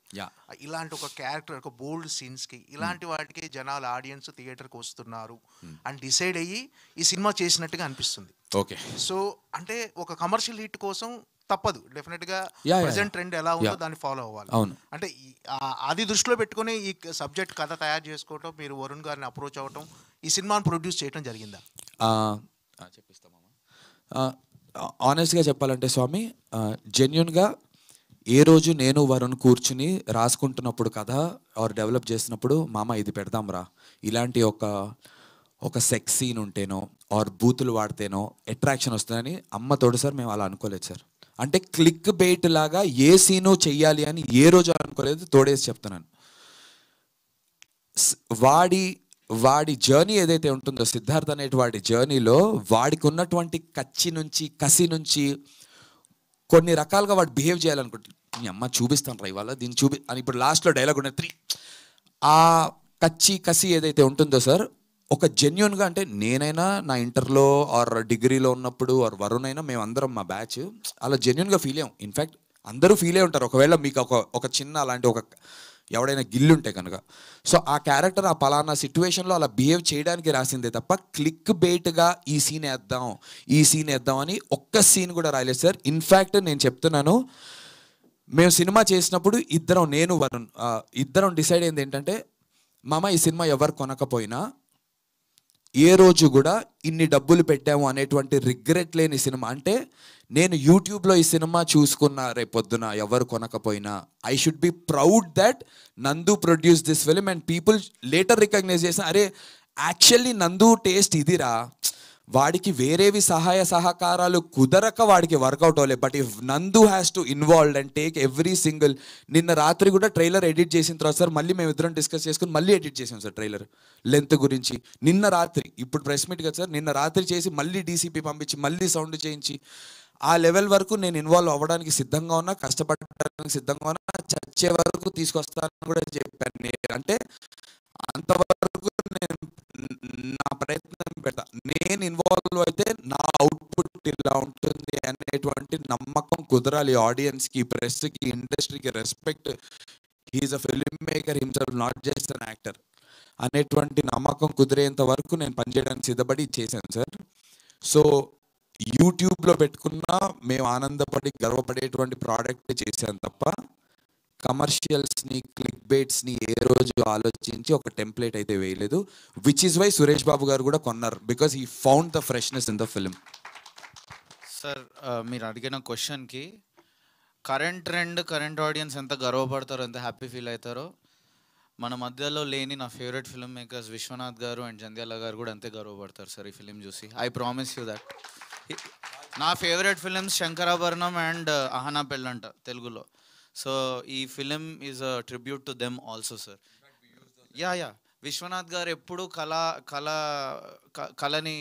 ఇలాంటి ఒక క్యారెక్టర్, ఒక బోల్డ్ సీన్స్కి, ఇలాంటి వాటికి జనాలు ఆడియన్స్ థియేటర్కి వస్తున్నారు అని డిసైడ్ అయ్యి ఈ సినిమా చేసినట్టుగా అనిపిస్తుంది. ఓకే. సో అంటే ఒక కమర్షియల్ హిట్ కోసం తప్పదు, డెఫినెట్గా ప్రెజెంట్ ట్రెండ్ ఎలా ఉందో దాన్ని ఫాలో అవ్వాలి. అంటే అది దృష్టిలో పెట్టుకుని ఈ సబ్జెక్ట్ కథ తయారు చేసుకోవటం, మీరు వరుణ్ గారిని అప్రోచ్ అవ్వటం, ఈ సినిమాను ప్రొడ్యూస్ చేయడం జరిగిందా? చెప్పిస్తామమ్మా. ఆనెస్ట్గా చెప్పాలంటే స్వామి, జెన్యున్గా ఏ రోజు నేను వరుణ్ కూర్చుని రాసుకుంటున్నప్పుడు కథ ఆర్ డెవలప్ చేసినప్పుడు, మామ ఇది పెడదాం రా, ఇలాంటి ఒక సెక్స్ సీన్ ఉంటేనో ఆర్ బూతులు వాడితేనో అట్రాక్షన్ వస్తుందని అమ్మ తోడు సార్ మేము అలా అనుకోలేదు సార్. అంటే క్లిక్ బెయిట్ లాగా ఏ సీను చెయ్యాలి అని ఏ రోజు అనుకోలేదు, తోడేసి చెప్తున్నాను. వాడి జర్నీ ఏదైతే ఉంటుందో, సిద్ధార్థ్ అనేటి వాడి జర్నీలో వాడికి ఉన్నటువంటి కసి నుంచి కొన్ని రకాలుగా వాడు బిహేవ్ చేయాలనుకుంటే, మీ అమ్మ చూపిస్తాను రా ఇవాళ దీన్ని అని ఇప్పుడు లాస్ట్లో డైలాగ్ ఉన్నది 3. ఆ కసి ఏదైతే ఉంటుందో సార్, ఒక జెన్యున్గా అంటే నేనైనా నా ఇంటర్లో ఆర్ డిగ్రీలో ఉన్నప్పుడు ఆర్ వరుణ్ అయినా మేమందరం మా బ్యాచ్ అలా జెన్యున్గా ఫీల్ అయ్యాం. ఇన్ఫ్యాక్ట్ అందరూ ఫీల్ అయి ఉంటారు ఒకవేళ మీకు ఒక చిన్న అలాంటి ఒక ఎవడైనా గిల్లుంటే కనుక. సో ఆ క్యారెక్టర్ ఆ పలానా సిచ్యువేషన్లో అలా బిహేవ్ చేయడానికి రాసిందే తప్ప క్లిక్ బెయిట్గా ఈ సీన్ వేద్దాం అని ఒక్క సీన్ కూడా రాయలేదు సార్. ఇన్ఫ్యాక్ట్ నేను చెప్తున్నాను, మేము సినిమా చేసినప్పుడు నేను వరుణ్ ఇద్దరం డిసైడ్ అయింది ఏంటంటే, మామ ఈ సినిమా ఎవరు కొనకపోయినా ఏ రోజు కూడా ఇన్ని డబ్బులు పెట్టాము అనేటువంటి రిగ్రెట్ లేని సినిమా. అంటే నేను యూట్యూబ్లో ఈ సినిమా చూసుకున్న రేపొద్దున ఎవరు కొనకపోయినా I should be proud that Nandu produce this film and people later recognize చేసిన, అరే యాక్చువల్లీ నందు టేస్ట్ ఇదిరా, వాడికి వేరేవి సహాయ సహకారాలు కుదరక వాడికి వర్కౌట్ అవ్వలేదు. బట్ ఇఫ్ నందు has to involve and take every single. నిన్న రాత్రి కూడా ట్రైలర్ ఎడిట్ చేసిన తర్వాత సార్ మళ్ళీ మేము ఇద్దరం డిస్కస్ చేసుకుని మళ్ళీ ఎడిట్ చేసాం సార్ ట్రైలర్ లెంత్ గురించి. నిన్న రాత్రి, ఇప్పుడు ప్రెస్ మీట్ కదా సార్, నిన్న రాత్రి చేసి మళ్ళీ డీసీపీ పంపించి మళ్ళీ సౌండ్ చేయించి ఆ లెవెల్ వరకు నేను ఇన్వాల్వ్ అవ్వడానికి సిద్ధంగా ఉన్నా, కష్టపడడానికి సిద్ధంగా ఉన్నా, చచ్చే వరకు తీసుకొస్తానని కూడా చెప్పాను. అంటే అంతవరకు నేను నా ప్రయత్నం పెడతా. నేను ఇన్వాల్వ్ అయితే నా అవుట్పుట్ ఇలా ఉంటుంది అనేటువంటి నమ్మకం కుదరాలి ఆడియన్స్కి, ప్రెస్కి, ఇండస్ట్రీకి. Respect, he's a film maker himself, not just an actor అనేటువంటి నమ్మకం కుదిరేంత వరకు నేను పనిచేయడానికి సిద్ధపడి చేశాను సార్. సో యూట్యూబ్లో పెట్టుకున్నా మేము ఆనందపడి గర్వపడేటువంటి ప్రోడక్ట్ చేశాను తప్ప కమర్షియల్స్ని, క్లిక్ బైట్స్ని ఏ రోజు ఆలోచించి ఒక టెంప్లెట్ అయితే వేయలేదు. Which is why Suresh Babu గారు కూడా కొన్నారు, because he found the freshness in the film. Sir మీరు అడిగిన క్వశ్చన్కి కరెంట్ ట్రెండ్, కరెంట్ ఆడియన్స్ ఎంత గర్వపడతారో, ఎంత హ్యాపీ ఫీల్ అవుతారో, మన మధ్యలో లేని నా ఫేవరెట్ ఫిల్మ్ మేకర్స్ విశ్వనాథ్ గారు అండ్ జంధ్యాల గారు కూడా అంతే గర్వపడతారు సార్ ఈ ఫిలిం చూసి. I promise you that. నా favourite films Sankarabharanam and Ahana Pellanta తెలుగులో. సో ఈ film is a tribute to them also sir. Yeah Viswanath garu ఎప్పుడు కళని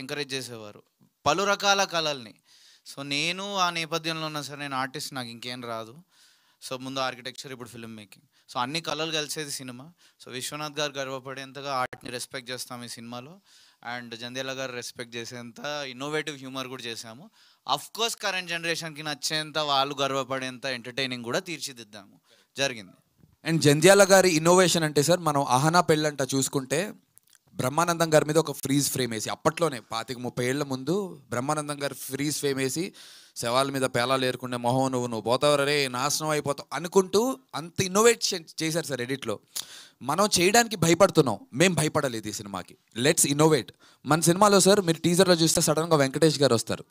ఎంకరేజ్ చేసేవారు, పలు రకాల కళల్ని. సో నేను ఆ నేపథ్యంలో ఉన్నా సార్, నేను ఆర్టిస్ట్, నాకు ఇంకేం రాదు. సో ముందు ఆర్కిటెక్చర్, ఇప్పుడు ఫిల్మ్ మేకింగ్. సో అన్ని కళలు కలిసేది సినిమా. సో విశ్వనాథ్ గారు గర్వపడేంతగా ఆర్ట్ని రెస్పెక్ట్ చేస్తాం ఈ సినిమాలో. అండ్ జంధ్యాల గారు రెస్పెక్ట్ చేసేంత ఇన్నోవేటివ్ హ్యూమర్ కూడా చేశాము. అఫ్ కోర్స్ కరెంట్ జనరేషన్కి నచ్చేంత, వాళ్ళు గర్వపడేంత ఎంటర్టైనింగ్ కూడా తీర్చిదిద్దాము జరిగింది. అండ్ జంధ్యాల గారి ఇన్నోవేషన్ అంటే సార్, మనం అహనా పెళ్ళంట చూసుకుంటే బ్రహ్మానందం గారి మీద ఒక ఫ్రీజ్ ఫ్రేమ్ వేసి, అప్పట్లోనే 25-30 ఏళ్ల ముందు బ్రహ్మానందం గారు ఫ్రీజ్ ఫ్రేమ్ వేసి శవాల మీద పేలాలు ఏరుకునే మొహం నువ్వు పోతావు రే, నాశనం అయిపోతావు అనుకుంటూ అంత ఇన్నోవేషన్ చేశారు సార్ ఎడిట్లో. మనం చేయడానికి భయపడుతున్నాం, మేము భయపడలేదు ఈ సినిమాకి. Let's innovate. మన సినిమాలో సార్ మీరు టీజర్లో చూస్తే సడన్గా వెంకటేష్ గారు వస్తారు.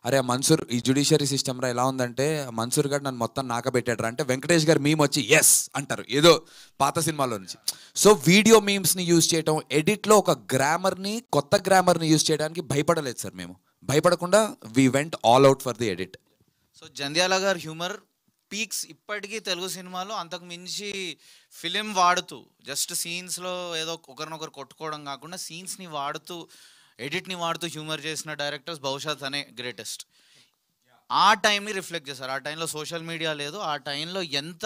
అరే మన్సూర్, ఈ జ్యుడిషియరీ సిస్టమ్రా ఎలా ఉందంటే మన్సూర్ గారు నన్ను మొత్తం నాకబెట్టాడు అంటే వెంకటేష్ గారు మీమ్ వచ్చి ఎస్ అంటారు, ఏదో పాత సినిమాలో నుంచి. సో వీడియో మీమ్స్ని యూజ్ చేయడం, ఎడిట్లో ఒక గ్రామర్ని, కొత్త గ్రామర్ని యూజ్ చేయడానికి భయపడలేదు సార్. మేము భయపడకుండా we went all out for the edit. So Jandhyala గారు హ్యూమర్ పీక్స్ ఇప్పటికీ తెలుగు సినిమాలో. అంతకు మించి ఫిలిం వాడుతూ, జస్ట్ సీన్స్లో ఏదో ఒకరినొకరు కొట్టుకోవడం కాకుండా సీన్స్ని వాడుతూ, ఎడిట్ని వాడుతూ హ్యూమర్ చేసిన డైరెక్టర్స్ బహుశా తనే గ్రేటెస్ట్. ఆ టైంని రిఫ్లెక్ట్ చేశారు. ఆ టైంలో సోషల్ మీడియా లేదు, ఆ టైంలో ఎంత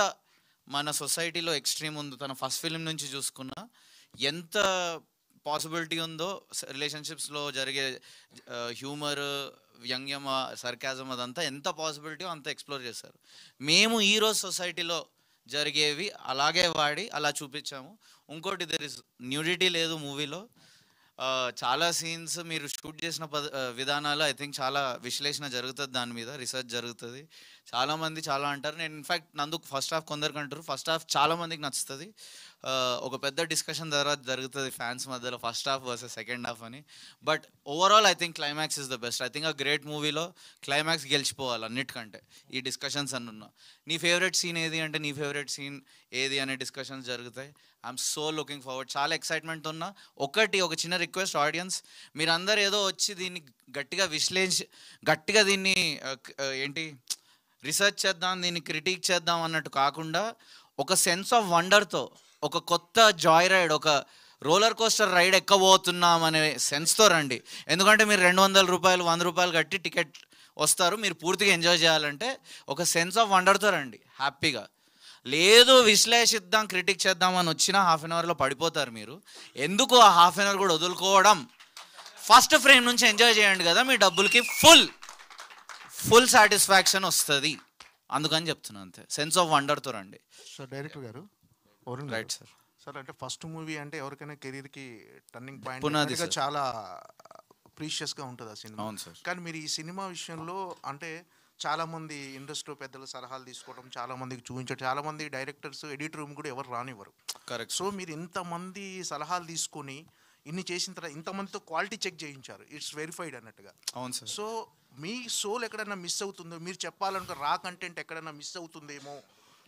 మన సొసైటీలో ఎక్స్ట్రీమ్ ఉందో, తన ఫస్ట్ ఫిలిం నుంచి చూసుకున్నా ఎంత పాసిబిలిటీ ఉందో రిలేషన్షిప్స్లో జరిగే హ్యూమర్, వ్యంగ్యం, సర్కాజం, అదంతా ఎంత పాసిబిలిటీ అంత ఎక్స్ప్లోర్ చేశారు. మేము ఈరోజు సొసైటీలో జరిగేవి అలాగే వాడి అలా చూపించాము. ఇంకోటి, దెర్ ఇస్ న్యూడిటీ లేదు మూవీలో. చాలా సీన్స్ మీరు షూట్ చేసిన విధానాలు ఐ థింక్ చాలా విశ్లేషణ జరుగుతుంది, దాని మీద రీసెర్చ్ జరుగుతుంది. చాలామంది చాలా అంటారు. నేను ఇన్ఫ్యాక్ట్ నందుకు ఫస్ట్ హాఫ్ కొందరికి అంటారు, ఫస్ట్ హాఫ్ చాలామందికి నచ్చుతుంది. ఒక పెద్ద డిస్కషన్ తర్వాత జరుగుతుంది ఫ్యాన్స్ మధ్యలో, first half versus second half అని. But overall I think climax is the best. I think ఆ గ్రేట్ మూవీలో క్లైమాక్స్ గెలిచిపోవాలి అన్నిటికంటే. ఈ డిస్కషన్స్ అన్నున్నా, నీ ఫేవరెట్ సీన్ ఏది అంటే నీ ఫేవరెట్ సీన్ ఏది అనే డిస్కషన్స్ జరుగుతాయి. ఐఎమ్ సో లుకింగ్ ఫార్వర్డ్, చాలా ఎక్సైట్మెంట్ ఉన్నా. ఒక చిన్న రిక్వెస్ట్ ఆడియన్స్, మీరందరూ ఏదో వచ్చి దీన్ని గట్టిగా దీన్ని రీసెర్చ్ చేద్దాం, దీన్ని క్రిటిక్ చేద్దాం అన్నట్టు కాకుండా, ఒక సెన్స్ ఆఫ్ వండర్తో, ఒక కొత్త జాయ్ రైడ్, ఒక రోలర్ కోస్టర్ రైడ్ ఎక్కబోతున్నాం అనే సెన్స్తో రండి. ఎందుకంటే మీరు 200 రూపాయలు 100 రూపాయలు కట్టి టికెట్ వస్తారు, మీరు పూర్తిగా ఎంజాయ్ చేయాలంటే ఒక సెన్స్ ఆఫ్ వండర్తో రండి హ్యాపీగా. లేదు విశ్లేషిద్దాం క్రిటిక్ చేద్దాం అని వచ్చిన హాఫ్ అన్ అవర్లో పడిపోతారు మీరు. ఎందుకు ఆ హాఫ్ అన్ అవర్ కూడా వదులుకోవడం? ఫస్ట్ ఫ్రేమ్ నుంచి ఎంజాయ్ చేయండి కదా, మీ డబ్బులకి ఫుల్ సాటిస్ఫాక్షన్ వస్తుంది. అందుకని చెప్తున్నాను అంతే. సెన్స్ ఆఫ్ వండర్తో రండి. సార్ డైరెక్టర్ గారు రైట్ సార్. సార్ అంటే ఫస్ట్ మూవీ అంటే ఎవరికైనా కెరీర్కి టర్నింగ్ పునాది పాయింట్ సార్. చాలా ప్రీషియస్గా ఉంటుంది ఆ సినిమా. అవును సార్. కానీ మీరు ఈ సినిమా విషయంలో అంటే చాలామంది ఇండస్ట్రీ పెద్దల సలహాలు తీసుకోవడం, చాలామందికి చూపించడం, చాలామంది డైరెక్టర్స్ ఎడిట్ రూమ్ కూడా ఎవరు రానివ్వరు. కరెక్ట్. సో మీరు ఇంతమంది సలహాలు తీసుకొని ఇన్ని చేసిన తర్వాత ఇంతమందితో క్వాలిటీ చెక్ చేయించారు, ఇట్స్ వెరిఫైడ్ అన్నట్టుగా. అవును సార్. సో మీ సోల్ ఎక్కడైనా మిస్ అవుతుందో, మీరు చెప్పాలనుకో రా కంటెంట్ ఎక్కడైనా మిస్ అవుతుందేమో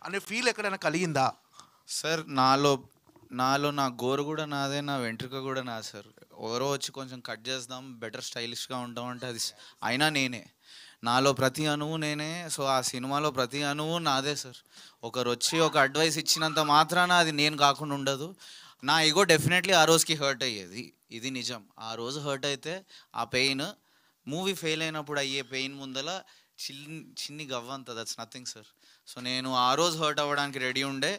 అనే ఫీల్ ఎక్కడైనా కలిగిందా? సార్ నాలో నా గోరు కూడా నాదే, నా వెంట్రుక కూడా నా సార్. ఎవరో వచ్చి కొంచెం కట్ చేద్దాం, బెటర్ స్టైలిష్గా ఉంటాం అంటే అది అయినా నేనే. నాలో ప్రతి అణువు నేనే. సో ఆ సినిమాలో ప్రతి అణువు నాదే సార్. ఒకరు వచ్చి ఒక అడ్వైస్ ఇచ్చినంత మాత్రాన అది నేను కాకుండా ఉండదు. నా ఈగో డెఫినెట్లీ ఆ రోజుకి హర్ట్ అయ్యేది, ఇది నిజం. ఆ రోజు హర్ట్ అయితే ఆ పెయిన్ మూవీ ఫెయిల్ అయినప్పుడు అయ్యే పెయిన్ ముందల చిన్ని గవ్వంత, దట్స్ నథింగ్ సార్. సో నేను ఆ రోజు హర్ట్ అవ్వడానికి రెడీ ఉండే.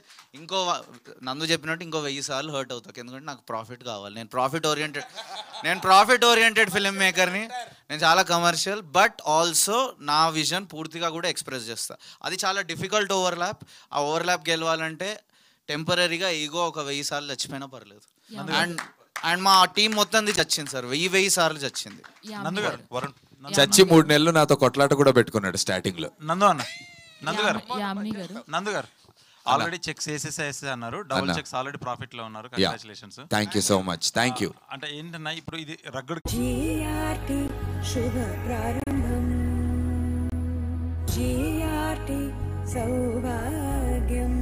నందు చెప్పినట్టు ఇంకో 1000 సార్లు హర్ట్ అవుతాను, ఎందుకంటే నాకు ప్రాఫిట్ కావాలి. నేను ప్రాఫిట్ ఓరియంటెడ్ ఫిల్మ్ మేకర్ని. నేను చాలా కమర్షియల్, బట్ ఆల్సో నా విజన్ పూర్తిగా కూడా ఎక్స్ప్రెస్ చేస్తా. అది చాలా డిఫికల్ట్ ఓవర్లాప్. ఆ ఓవర్లాప్ గెలవాలంటే టెంపరీగా ఈగో ఒక 1000 సార్లు చచ్చిపోయినా పర్లేదు. అండ్ మా టీం మొత్తం చచ్చింది సార్, 1000 సార్లు చచ్చింది. చచ్చి 3 నెలలు నాతో కొట్లాట కూడా పెట్టుకున్నాడు స్టార్టింగ్ లో. నందు గారు ఆల్రెడీ చెక్స్ వేసేసి అన్నారు, డబుల్ చెక్స్ ఆల్రెడీ ప్రాఫిట్ లో ఉన్నారు. Congratulations. Thank you so much. Thank you. అంటే ఏంటన్నా ఇప్పుడు ఇది రగ్గడు శుభ ప్రారంభం, సౌభాగ్యం.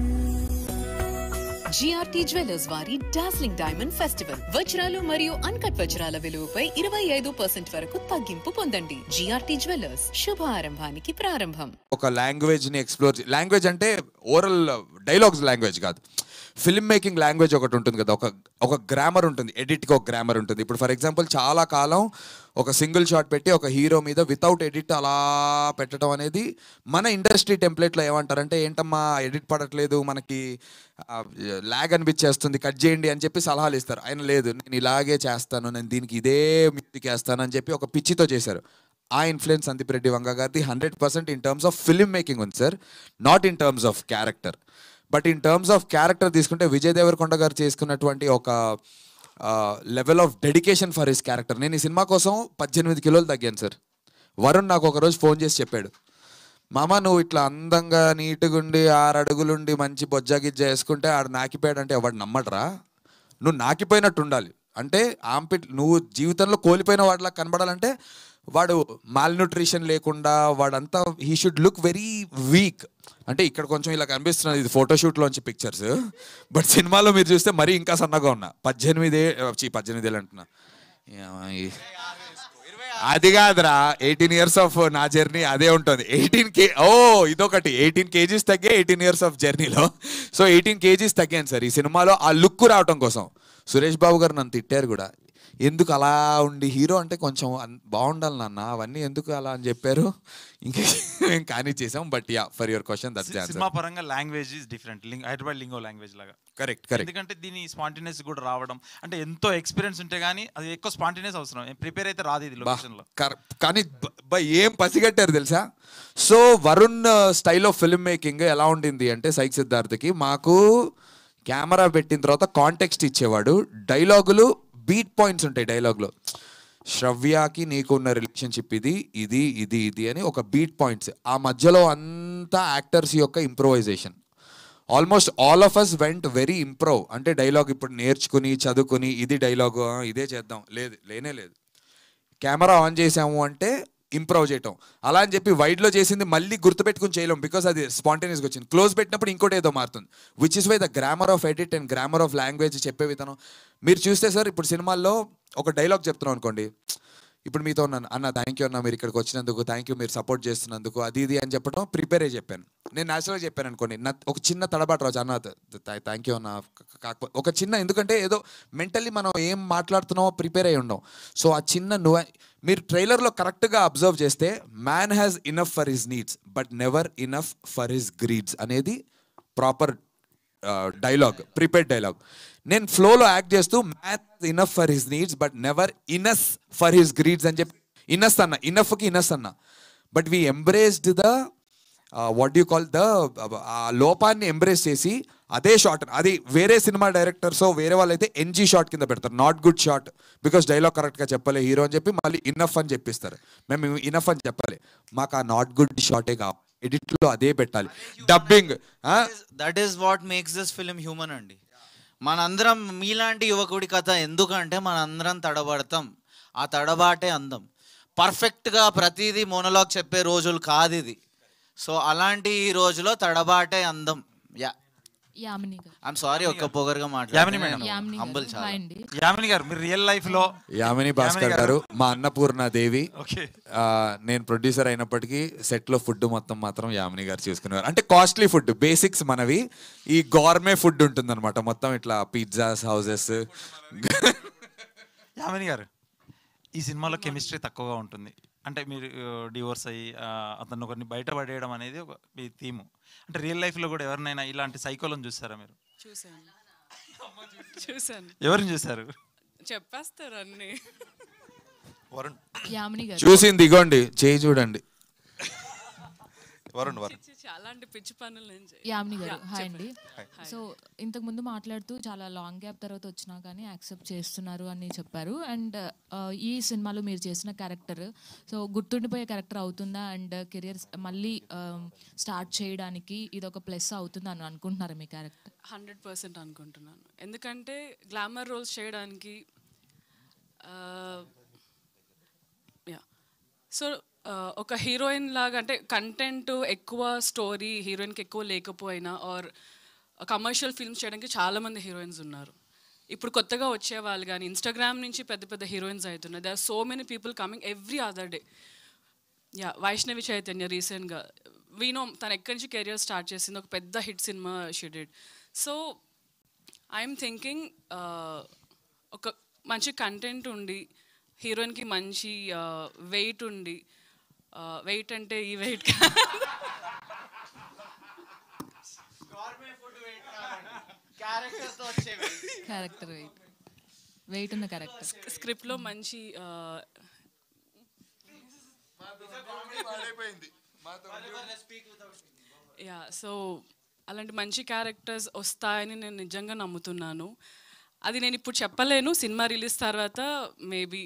జిఆర్టీ జ్యువెలర్స్ వారి డార్స్లింగ్ డైమండ్ ఫెస్టివల్ వజ్రాలు మరియు అన్కట్ వజ్రాల విలువపై 25% వరకు తగ్గింపు పొందండి. జిఆర్టీ జ్యువెలర్స్, శుభ ఆరంభానికి ప్రారంభం. ఒక లాంగ్వేజ్ ని ఎక్స్ప్లోర్, లాంగ్వేజ్ అంటే ఓరల్ డైలాగ్స్ లాంగ్వేజ్ కాదు, ఫిల్మ్ మేకింగ్ లాంగ్వేజ్ ఒకటి ఉంటుంది కదా, ఒక గ్రామర్ ఉంటుంది, ఎడిట్కి ఒక గ్రామర్ ఉంటుంది. ఇప్పుడు ఫర్ ఎగ్జాంపుల్ చాలా కాలం ఒక సింగిల్ షాట్ పెట్టి ఒక హీరో మీద వితౌట్ ఎడిట్ అలా పెట్టడం అనేది మన ఇండస్ట్రీ టెంప్లెట్లో ఏమంటారంటే, ఏంటమ్మా ఎడిట్ పడట్లేదు, మనకి ల్యాగ్ అనిపించేస్తుంది, కట్ చేయండి అని చెప్పి సలహాలు ఇస్తారు. ఆయన లేదు, నేను ఇలాగే చేస్తాను, నేను దీనికి ఇదే మ్యూజిక్ వేస్తాను అని చెప్పి ఒక పిచ్చితో చేశారు. ఆ ఇన్ఫ్లుయెన్స్ సందీప్ రెడ్డి వంగ గారిది 100% in terms of film making ఉంది sir, not in terms of character. But in terms of character తీసుకుంటే విజయ్ దేవరకొండ గారు చేసుకున్నటువంటి ఒక level of dedication for his character. నేను ఈ సినిమా కోసం 18 కిలోలు తగ్గాను సార్. వరుణ్ నాకు ఒకరోజు ఫోన్ చేసి చెప్పాడు, మామ నువ్వు ఇట్లా అందంగా నీటుగుండి 6 అడుగులుండి మంచి బొజ్జా గిజ్జా వేసుకుంటే ఆడు నాకిపోయాడు అంటే ఎవడు నమ్మడరా, నువ్వు నాకిపోయినట్టు ఉండాలి. అంటే ఆంపిట్ నువ్వు జీవితంలో కోల్పోయిన వాడిలా కనబడాలంటే వాడు మాల్న్యూట్రిషన్ లేకుండా వాడంతా he should look very weak. అంటే ఇక్కడ కొంచెం ఇలా కనిపిస్తున్నది, ఇది ఫోటోషూట్లోంచి పిక్చర్స్, బట్ సినిమాలో మీరు చూస్తే మరీ ఇంకా సన్నగా ఉన్నా. 18 ఏళ్ళు అంటున్నా, అది కాదురా 18 years ఆఫ్ నా జర్నీ అదే ఉంటుంది. 18 ఇదొకటి 18 kgs తగ్గే 18 years ఆఫ్ జర్నీలో. సో 18 kgs తగ్గాను సార్ ఈ సినిమాలో ఆ లుక్ రావటం కోసం. సురేష్ బాబు గారు నన్ను తిట్టారు కూడా, ఎందుకు అలా ఉండి హీరో అంటే కొంచెం బాగుండాలి నాన్న, అవన్నీ ఎందుకు అలా అని చెప్పారు. ఇంకా మేము కానీ చేసాం. But yeah, for your question that's the answer. సినిమా పరంగా language is different, Hyderabad lingo language లాగా. కరెక్ట్. ఎందుకంటే దీని స్పాంటేనియస్ కూడా రావడం అంటే ఎంతో ఎక్స్పీరియన్స్ ఉంటే గానీ అది ఎక్కువ స్పాంటేనియస్ అవసరం, ప్రిపేర్ అయితే రాదు ఇది లొకేషన్ లో. కానీ ఏం పసిగట్టారు తెలుసా. So Varun style of film making ఎలా ఉండింది అంటే, సైక్ సిద్ధార్థకి మాకు కెమెరా పెట్టిన తర్వాత కాంటెక్స్ట్ ఇచ్చేవాడు. డైలాగులు బీట్ పాయింట్స్ ఉంటాయి డైలాగ్లో. శ్రవ్యకి నీకు ఉన్న రిలేషన్షిప్ ఇది ఇది ఇది ఇది అని ఒక బీట్ పాయింట్స్, ఆ మధ్యలో అంతా యాక్టర్స్ యొక్క improvisation. Almost all of us went very improve. అంటే డైలాగ్ ఇప్పుడు నేర్చుకుని చదువుకుని ఇది డైలాగు ఇదే చేద్దాం లేనే లేదు. కెమెరా ఆన్ చేసాము అంటే ఇంప్రూవ్ చేయటం. అలా అని చెప్పి వైడ్లో చేసింది మళ్ళీ గుర్తుపెట్టుకుని చేయలేం, బికాస్ అది స్పాంటేనియస్గా వచ్చింది. క్లోజ్ పెట్టినప్పుడు ఇంకోటి ఏదో మారుతుంది. Which is why the grammar of edit and grammar of language చెప్పే విధానం. మీరు చూస్తే సార్ ఇప్పుడు సినిమాల్లో ఒక డైలాగ్ చెప్తున్నాం అనుకోండి, ఇప్పుడు మీతో ఉన్నాను అన్న థ్యాంక్ యూ అన్న మీరు ఇక్కడికి వచ్చినందుకు, థ్యాంక్ యూ మీరు సపోర్ట్ చేస్తున్నందుకు, అది ఇది అని చెప్పడం ప్రిపేర్ అయ్యి చెప్పాను. నేను న్యాచురల్గా చెప్పాను అనుకోండి, ఒక చిన్న తడబాటు రావచ్చు అన్న థ్యాంక్ యూ అన్న, కాకపోతే ఒక చిన్న, ఎందుకంటే ఏదో మెంటల్లీ మనం ఏం మాట్లాడుతున్నామో ప్రిపేర్ అయ్యి ఉండం. సో ఆ చిన్న మీరు ట్రైలర్లో కరెక్ట్గా అబ్జర్వ్ చేస్తే man has enough for his needs but never enough for his greeds అనేది ప్రాపర్ డైలాగ్, ప్రిపేర్డ్ డైలాగ్. నేను ఫ్లోలో యాక్ట్ చేస్తూ math enough for his needs but never in us for his greeds అని చెప్పి ఇనస్ అన్న, ఇనఫ్కి ఇనస్ అన్న. But we embraced the what you call the ఆ లోపాన్ని ఎంబ్రేస్ చేసి అదే షాట్, అది వేరే సినిమా డైరెక్టర్స్ వేరే వాళ్ళు అయితే ఎన్జీ షాట్ కింద పెడతారు, not good shot because dialogue కరెక్ట్గా చెప్పలే హీరో అని చెప్పి మళ్ళీ ఇనఫ్ అని చెప్పిస్తారు. మేము ఇనఫ్ అని చెప్పాలి, మాకు ఆ నాట్ గుడ్ షాటే కావాలి, ఎడిట్లో అదే పెట్టాలి. Dubbing that is what makes this film human అండి. మనందరం మీలాంటి యువకుడి కథ ఎందుకంటే మనందరం తడబడతాం, ఆ తడబాటే అందం. పర్ఫెక్ట్గా ప్రతిదీ మోనోలాగ్ చెప్పే రోజులు కాదు ఇది. సో అలాంటి ఈ రోజులో తడబాటే అందం. యా యామిని గారు, ఐఎమ్ సారీ ఒక్క పొగరుగా యామిని మేడం. హంబుల్ చాలా. యామిని గారు మీరు రియల్ లైఫ్ లో యామిని భాస్కర్ గారు మా అన్నపూర్ణ దేవి. నేను ప్రొడ్యూసర్ అయినప్పటికీ సెట్ లో ఫుడ్ మొత్తం మాత్రం యామిని గారు చూసుకునేవారు. అంటే కాస్ట్లీ ఫుడ్, బేసిక్స్ మనవి, ఈ గవర్మే ఫుడ్ ఉంటుంది అనమాట మొత్తం, ఇట్లా పిజ్జాస్ హౌసెస్. యామిని గారు ఈ సినిమాలో కెమిస్ట్రీ తక్కువగా ఉంటుంది, అంటే మీరు డివోర్స్ అయ్యి అతను ఒకరిని బయటపడేయడం అనేది ఒక మీ థీము. అంటే రియల్ లైఫ్లో కూడా ఎవరినైనా ఇలాంటి సైకోలను చూస్తారా మీరు? చూసాను. ఎవరిని చూసారు? చెప్పేస్తారు అన్ని. యామిని గారు చూసింది ఇగోండి, చేయి చూడండి. అలాంటి పిచ్చి పనులు నేను యామిని గారు హాయ్ అండి. సో ఇంతకు ముందు మాట్లాడుతూ చాలా లాంగ్ గ్యాప్ తర్వాత వచ్చినా కానీ యాక్సెప్ట్ చేస్తున్నారు అని చెప్పారు. అండ్ ఈ సినిమాలో మీరు చేసిన క్యారెక్టర్ సో గుర్తుండిపోయే క్యారెక్టర్ అవుతుందా? అండ్ కెరియర్ మళ్ళీ స్టార్ట్ చేయడానికి ఇది ఒక ప్లస్ అవుతుంది అని అనుకుంటున్నారా మీ క్యారెక్టర్? 100% అనుకుంటున్నాను. ఎందుకంటే గ్లామర్ రోల్స్ చేయడానికి సో ఒక హీరోయిన్ లాగా అంటే కంటెంట్ ఎక్కువ, స్టోరీ హీరోయిన్కి ఎక్కువ లేకపోయినా ఆర్ కమర్షియల్ ఫిల్మ్స్ చేయడానికి చాలామంది హీరోయిన్స్ ఉన్నారు. ఇప్పుడు కొత్తగా వచ్చేవాళ్ళు కానీ ఇన్స్టాగ్రామ్ నుంచి పెద్ద పెద్ద హీరోయిన్స్ అవుతున్నారు. They are so many people coming every other day. Vaishnavi Chaitanya రీసెంట్గా వీనో తను ఎక్కడి నుంచి కెరియర్ స్టార్ట్ చేసింది, ఒక పెద్ద hit cinema she did. So I'm thinking ఒక మంచి కంటెంట్ ఉండి హీరోయిన్కి మంచి వెయిట్ ఉండి, వెయిట్ అంటే ఈ వెయిట్ క్యారెక్టర్ వెయిట్ ఉన్న క్యారెక్టర్ స్క్రిప్ట్లో మంచి సో అలాంటి మంచి క్యారెక్టర్స్ వస్తాయని నేను నిజంగా నమ్ముతున్నాను. అది నేను ఇప్పుడు చెప్పలేను, సినిమా రిలీజ్ తర్వాత maybe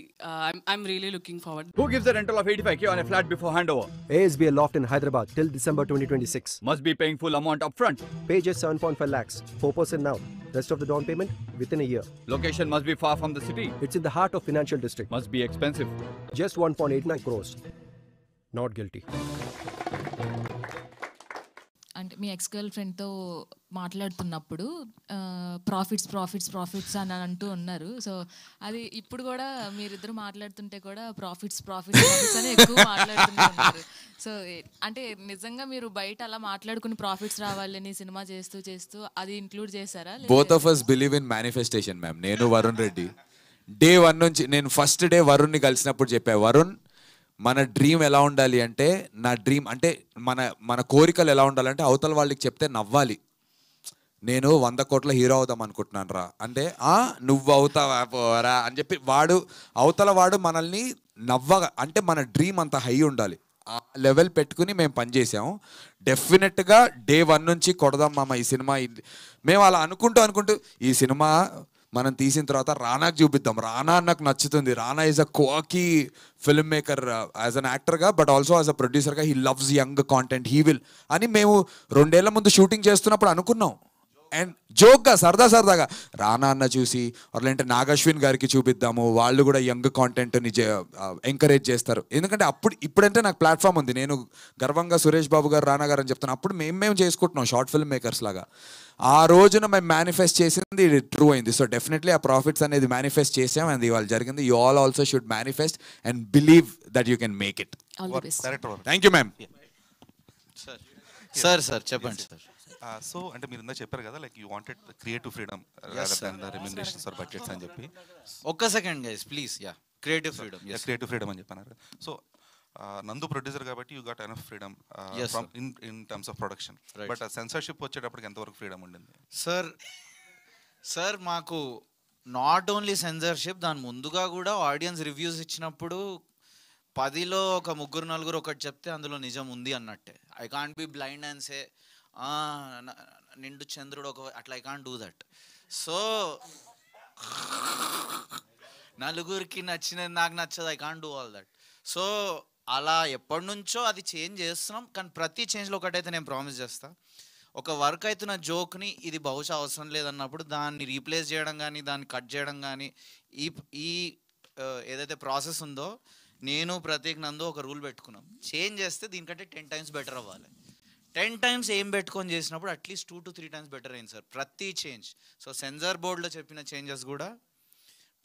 I'm really looking forward. Who gives a rental of 85K on a flat before handover? ASBL Loft in Hyderabad till December 2026. Must be paying full amount up front. Pay just 7.5 lakhs, 4% now. Rest of the down payment within a year. Location must be far from the city. It's in the heart of financial district. Must be expensive. Just 1.89 crores. Not guilty. అంటే మీ ex girl ఫ్రెండ్తో మాట్లాడుతున్నప్పుడు profits అని అంటూ ఉన్నారు. So అది ఇప్పుడు కూడా మీరిద్దరు మాట్లాడుతుంటే కూడా ప్రాఫిట్స్ అని ఎక్కువ మాట్లాడుతున్నారు. సో అంటే నిజంగా మీరు బయట అలా మాట్లాడుకుని ప్రాఫిట్స్ రావాలని సినిమా చేస్తూ అది ఇంక్లూడ్ చేశారా? Both of us believe in manifestation ma'am. నేను వరుణ్ రెడ్డి డే 1 నుంచి, నేను ఫస్ట్ డే వరుణ్ని కలిసినప్పుడు చెప్పా, వరుణ్ మన డ్రీమ్ ఎలా ఉండాలి అంటే, నా డ్రీమ్ అంటే మన కోరికలు ఎలా ఉండాలంటే అవతల వాళ్ళకి చెప్తే నవ్వాలి. నేను 100 కోట్ల హీరో అవుదాం అనుకుంటున్నాను రా అంటే, నువ్వు అవుతావా అని చెప్పి అవతల వాడు మనల్ని నవ్వగా, అంటే మన డ్రీమ్ అంత హై ఉండాలి. ఆ లెవెల్ పెట్టుకుని మేము పనిచేసాము. డెఫినెట్గా డే 1 నుంచి కొడదాం మామ ఈ సినిమా. మేము అలా అనుకుంటూ ఈ సినిమా మనం తీసిన తర్వాత రానాకు చూపిద్దాం, రానా నాకు నచ్చుతుంది, Rana is a cocky film maker as an యాక్టర్గా బట్ ఆల్సో యాజ్ అ ప్రొడ్యూసర్గా he loves young content, he will అని మేము 2 ఏళ్ల ముందు షూటింగ్ చేస్తున్నప్పుడు అనుకున్నాం. అండ్ జోక్గా సరదాగా రానా అన్న చూసి లేదంటే నాగశ్విన్ గారికి చూపిద్దాము, వాళ్ళు కూడా యంగ్ కాంటెంట్ని ఎంకరేజ్ చేస్తారు. ఎందుకంటే ఇప్పుడంటే నాకు ప్లాట్ఫామ్ ఉంది, నేను గర్వంగా సురేష్ బాబు గారు రానా గారు అని చెప్తాను. అప్పుడు మేము చేసుకుంటున్నాం షార్ట్ ఫిల్మ్ మేకర్స్ లాగా. ఆ రోజున మేము మేనిఫెస్ట్ చేసింది ట్రూ అయింది. సో డెఫినెట్లీ ఆ ప్రాఫిట్స్ అనేది మేనిఫెస్ట్ చేసాం, అది ఇవాళ జరిగింది. You all also should manifest and believe that you can make it. Thank you ma'am. Sir చెప్పండి సార్. సో అంటే మీరు ఇందా చెప్పారు కదా, like you wanted creative freedom remunerations or budgets అని చెప్పి. ఒక్క second guys please. Creative freedom అని చెప్పన్నారు. సో నందు ప్రొడ్యూసర్ కాబట్టి you got enough freedom Yes, from in terms of production. Right. But censorship వచ్చేటప్పటికి ఎంతవరకు ఫ్రీడమ్ ఉండింది? సార్ మాకు నాట్ ఓన్లీ సెన్సర్షిప్, దాని ముందుగా కూడా ఆడియన్స్ రివ్యూస్ ఇచ్చినప్పుడు 10లో ఒక 3-4 ఒకటి చెప్తే అందులో నిజం ఉంది అన్నట్టే. I can't be blind and say నిండు చంద్రుడు ఒక అట్లా, I can't do that. So నలుగురికి నచ్చినది నాకు నచ్చదు, I can't do all that. So అలా ఎప్పటి నుంచో అది చేంజ్ చేస్తున్నాం, కానీ ప్రతి చేంజ్లో ఒకటైతే నేను ప్రామిస్ చేస్తా, ఒక వర్క్ అవుతున్న జోక్ని ఇది బహుశా అవసరం లేదన్నప్పుడు దాన్ని రీప్లేస్ చేయడం కానీ దాన్ని కట్ చేయడం కానీ ఈ ఏదైతే ప్రాసెస్ ఉందో నేను ప్రతీక్ నందు ఒక రూల్ పెట్టుకున్నాం, చేంజ్ చేస్తే దీనికంటే 10 times బెటర్ అవ్వాలి. 10 times ఏం పెట్టుకొని చేసినప్పుడు అట్లీస్ట్ 2 to 3 times బెటర్ అయింది సార్ ప్రతి చేంజ్. సో సెన్సార్ బోర్డులో చెప్పిన చేంజెస్ కూడా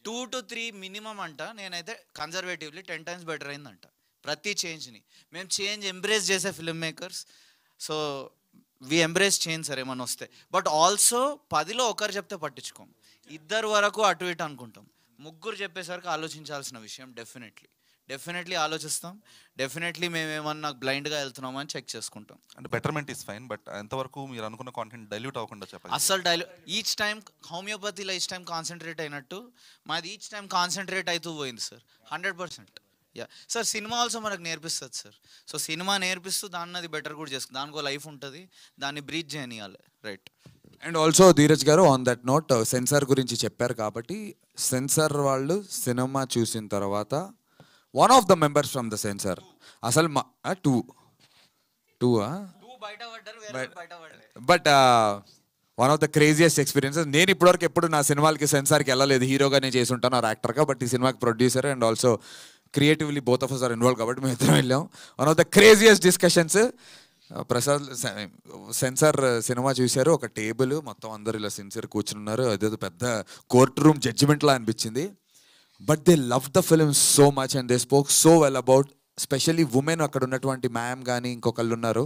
2 to 3 మినిమం అంట, నేనైతే కన్జర్వేటివ్లీ 10 times బెటర్ అయిందంట ప్రతి చేంజ్ని. మేము చేంజ్ ఎంబ్రేస్ చేసే film makers, so we embrace change sir ఏమన్నా వస్తే. బట్ ఆల్సో 10లో ఒకరు చెప్తే పట్టించుకోం, 2 వరకు అటు ఇటు అనుకుంటాం. 3 చెప్పేసరికి ఆలోచించాల్సిన విషయం. డెఫినెట్లీ ఆలోచిస్తాం, డెఫినెట్లీ మేము ఏమన్నా బ్లైండ్గా వెళ్తున్నామని చెక్ చేసుకుంటాం. అంటే బెటర్మెంట్ ఈస్ ఫైన్, బట్ ఎంతవరకు మీరు అనుకున్న కాంటెంట్ డైల్యూట్ అవ్వకుండా చెప్పాలి. అస్సలు ఈచ్ టైం హోమియోపతిలో ఈచ్ టైం కాన్సన్ట్రేట్ అయినట్టు మాది ఈచ్ టైం కాన్సన్ట్రేట్ అవుతూ పోయింది sir 100%. Yeah sir, cinema also మనకు నేర్పిస్తుంది సార్. సో సినిమా నేర్పిస్తూ దాన్ని అది బెటర్ కూడా చేసుకుంది, దానికో లైఫ్ ఉంటుంది, దాన్ని బ్రీచ్ చేయనియాలి. Right. And also Dheeraj garu on that note censor గురించి చెప్పారు కాబట్టి, సెన్సార్ వాళ్ళు సినిమా చూసిన తర్వాత one of the members from the censor అసలు but one of the craziest experiences. నేను ఇప్పటివరకు ఎప్పుడు నా సినిమాలకి సెన్సార్కి వెళ్ళలేదు, హీరోగానే చేసి ఉంటాను ఆర్ యాక్టర్గా. బట్ ఈ సినిమాకి producer and also creatively both of us are involve కాబట్టి మేము ఇద్దరం వెళ్ళాం. One of the craziest discussions. Prasad censor cinema చూశారు, ఒక టేబుల్ మొత్తం అందరు ఇలా సెన్సార్ కూర్చున్నారు, అదేదో పెద్ద కోర్ట్ రూమ్ జడ్జిమెంట్లా అనిపించింది. But they love the film so much and they spoke so well about specially women. అక్కడ ఉన్నటువంటి మ్యామ్ కానీ ఇంకొకళ్ళు ఉన్నారు,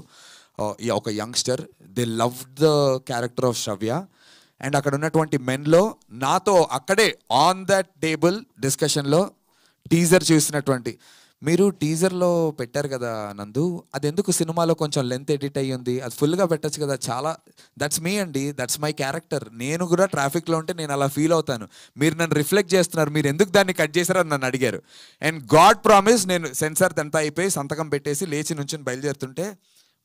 ఒక youngster, they love the character of Shravya. And అక్కడ ఉన్నటువంటి మెన్లో నాతో అక్కడే ఆన్ దట్ టేబుల్ డిస్కషన్లో టీజర్ చూసినటువంటి, మీరు టీజర్లో పెట్టారు కదా నందు, అది ఎందుకు సినిమాలో కొంచెం లెంత్ ఎడిట్ అయ్యి ఉంది, అది ఫుల్గా పెట్టచ్చు కదా, చాలా దట్స్ మీ అండి, దట్స్ మై క్యారెక్టర్. నేను కూడా ట్రాఫిక్లో ఉంటే నేను అలా ఫీల్ అవుతాను, మీరు నన్ను రిఫ్లెక్ట్ చేస్తున్నారు, మీరు ఎందుకు దాన్ని కట్ చేశారని నన్ను అడిగారు. అండ్ గాడ్ ప్రామిస్, నేను సెన్సార్ అంతా అయిపోయి సంతకం పెట్టేసి లేచి నుంచి బయలుదేరుతుంటే,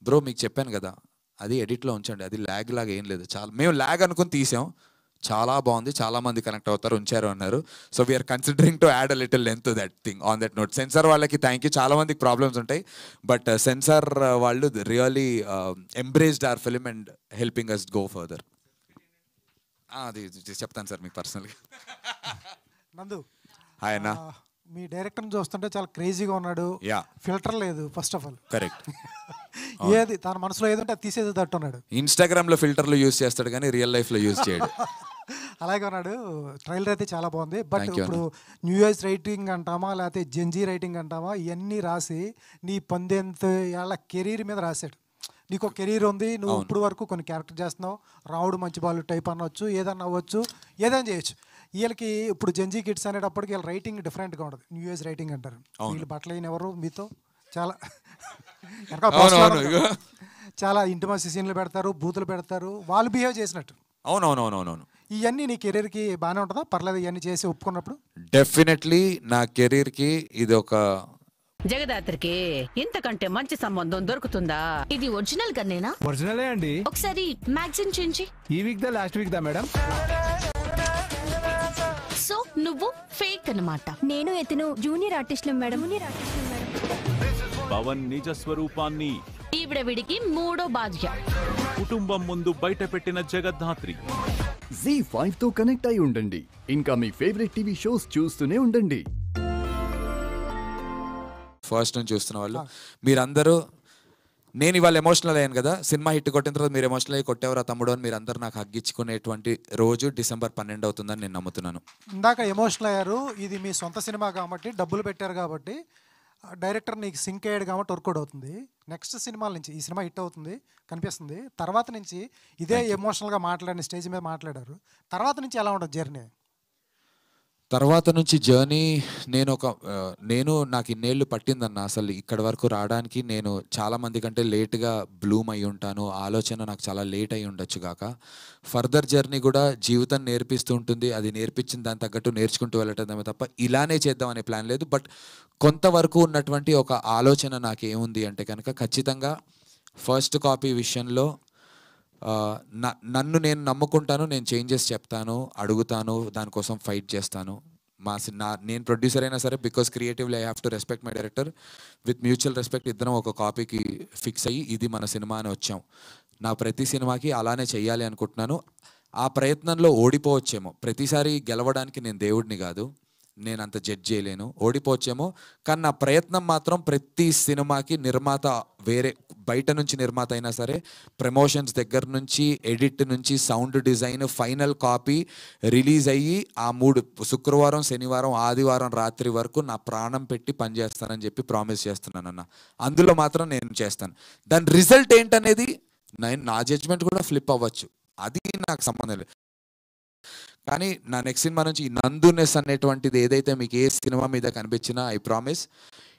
బ్రో మీకు చెప్పాను కదా అది ఎడిట్లో ఉంచండి, అది ల్యాగ్ లాగా ఏం లేదు, చాలా మేము ల్యాగ్ అనుకుని తీసాం, చాలా బాగుంది, చాలా మంది కనెక్ట్ అవుతారు, ఉంచారు అన్నారు. So we're considering to add a little length that thing on that note. Censor వాళ్ళకి థ్యాంక్ యూ, చాలా మందికి ప్రాబ్లమ్స్ ఉంటాయి, బట్ సెన్సార్ వాళ్ళు really embraced our film and helping us go further. అది చెప్తాను సార్ మీకు పర్సనల్గా. నందు ఆయన మీ డైరెక్టర్ని చూస్తుంటే చాలా క్రేజీగా ఉన్నాడు, ఫిల్టర్ లేదు ఫస్ట్ ఆఫ్ ఆల్. కరెక్ట్. ఏది తన మనసులో ఏదంటే అది తీసేది తట్టున్నాడు. ఇన్స్టాగ్రామ్లో ఫిల్టర్లు యూజ్ చేస్తాడు కానీ రియల్ లైఫ్లో యూజ్ చేయడు. అలాగే ఉన్నాడు. ట్రైలర్ అయితే చాలా బాగుంది. బట్ ఇప్పుడు న్యూ ఏజ్ రైటింగ్ అంటామా లేకపోతే జెన్జీ రైటింగ్ అంటామా, ఇవన్నీ రాసి నీ 18 ఏళ్ల కెరీర్ మీద రాశాడు. నీకు ఒక కెరీర్ ఉంది, నువ్వు ఇప్పుడు వరకు కొన్ని క్యారెక్టర్ చేస్తున్నావు, రావుడు మంచి బాలు టైప్ అనవచ్చు, ఏదన్నా అవ్వచ్చు, ఏదైనా చేయొచ్చు. వీళ్ళకి ఇప్పుడు జెన్జీ కిడ్స్ అనేటప్పటికి వీళ్ళ రైటింగ్ డిఫరెంట్గా ఉంటుంది, న్యూ ఏజ్ రైటింగ్ అంటారు. వీళ్ళు బట్టలు అయిన ఎవరు మీతో చాలా చాలా ఇంటిమసీ సీన్లు పెడతారు, బూతులు పెడతారు, వాళ్ళు బిహేవ్ చేసినట్టు. అవునవునవునవును. ఇవన్నీ నీ కెరీర్కి బాగానే ఉంటుందా? పర్లేదు ఇవన్నీ చేసి ఒప్పుకున్నప్పుడు? డెఫినెట్లీ నా కెరీర్కి ఇది ఒక జగదాత్రికి ఇంతకంటే మంచి సంబంధం దొరుకుతుందా? ఇది ఒరిజినల్ గన్నేనా? ఒరిజినలే అండి. ఒకసారి మ్యాగజైన్ చేంజ్. ఈ వీక్ దా లాస్ట్ వీక్ దా మేడం. సో నువ్వు ఫేక్ అన్నమాట. నేను ఇతను జూనియర్ ఆర్టిస్టులు మేడం. పవన్ నిజ స్వరూపాన్ని ఈవిడ విడికి 3వ భార్య. కుటుంబం ముందు బయట పెట్టిన జగద్ధాత్రి. Z5 తో కనెక్ట్ అయి ఉండండి, ఇంకా మీ ఫేవరెట్ టీవీ షోస్ చూస్తూనే ఉండండి. ఫస్ట్ నుంచి చూస్తున్న వాళ్ళు మీరందరూ, నేను ఇవాళ ఎమోషనల్ అయ్యాను కదా, సినిమా హిట్ కొట్టిన తర్వాత మీరు ఎమోషనల్ అయ్యి కొట్టేవరా తమ్ముడు అని మీరు అందరూ నాకు హగ్గించుకునేటువంటి రోజు December 12 అవుతుందని నేను నమ్ముతున్నాను. ఇందాక ఎమోషనల్ అయ్యారు, ఇది మీ సొంత సినిమా కాబట్టి, డబ్బులు పెట్టారు కాబట్టి, డైరెక్టర్ నీకు సింక్ అయ్యాడు కాబట్టి వర్కౌట్ అవుతుంది. నెక్స్ట్ సినిమాల నుంచి ఈ సినిమా హిట్ అవుతుంది కనిపిస్తుంది, తర్వాత నుంచి ఇదే ఎమోషనల్గా మాట్లాడిన స్టేజ్ మీద మాట్లాడారు, తర్వాత నుంచి ఎలా ఉంటుంది జర్నీ? తర్వాత నుంచి జర్నీ నేను నాకు ఇన్నేళ్ళు పట్టిందన్న అసలు ఇక్కడ వరకు రావడానికి. నేను చాలామంది కంటే లేట్గా బ్లూమ్ అయి ఉంటాను, ఆలోచన నాకు చాలా లేట్ అయి ఉండొచ్చు కాక. ఫర్దర్ జర్నీ కూడా జీవితం నేర్పిస్తూ ఉంటుంది, అది నేర్పించిన దాని తగ్గట్టు నేర్చుకుంటూ వెళ్ళటమే తప్ప ఇలానే చేద్దాం అనే ప్లాన్ లేదు. బట్ కొంతవరకు ఉన్నటువంటి ఒక ఆలోచన నాకేముంది అంటే కనుక ఖచ్చితంగా ఫస్ట్ కాపీ విషయంలో నన్ను నేను నమ్ముకుంటాను, నేను చేంజెస్ చెప్తాను, అడుగుతాను, దానికోసం ఫైట్ చేస్తాను. నేను ప్రొడ్యూసర్ అయినా సరే, because creatively I have to respect my director. With mutual respect ఇద్దరం ఒక కాపీకి ఫిక్స్ అయ్యి ఇది మన సినిమా అని వచ్చాం. నా ప్రతి సినిమాకి అలానే చెయ్యాలి అనుకుంటున్నాను. ఆ ప్రయత్నంలో ఓడిపోవచ్చేమో, ప్రతిసారి గెలవడానికి నేను దేవుడిని కాదు, నేను అంత జడ్జ్ చేయలేను, ఓడిపోవచ్చేమో. కానీ నా ప్రయత్నం మాత్రం ప్రతి సినిమాకి నిర్మాత వేరే బయట నుంచి నిర్మాత అయినా సరే, ప్రమోషన్స్ దగ్గర నుంచి, ఎడిట్ నుంచి, sound design, final copy release అయ్యి ఆ 3 శుక్రవారం, శనివారం, ఆదివారం రాత్రి వరకు నా ప్రాణం పెట్టి పనిచేస్తానని చెప్పి ప్రామిస్ చేస్తున్నాను అన్న. అందులో మాత్రం నేను చేస్తాను. దాని రిజల్ట్ ఏంటనేది నా జడ్జ్మెంట్ కూడా ఫ్లిప్ అవ్వచ్చు, అది నాకు సంబంధం లేదు. కానీ నా నెక్స్ట్ సినిమా నుంచి ఈ నందునెస్ అనేటువంటిది ఏదైతే మీకు ఏ సినిమా మీద కనిపించినా ఐ ప్రామిస్,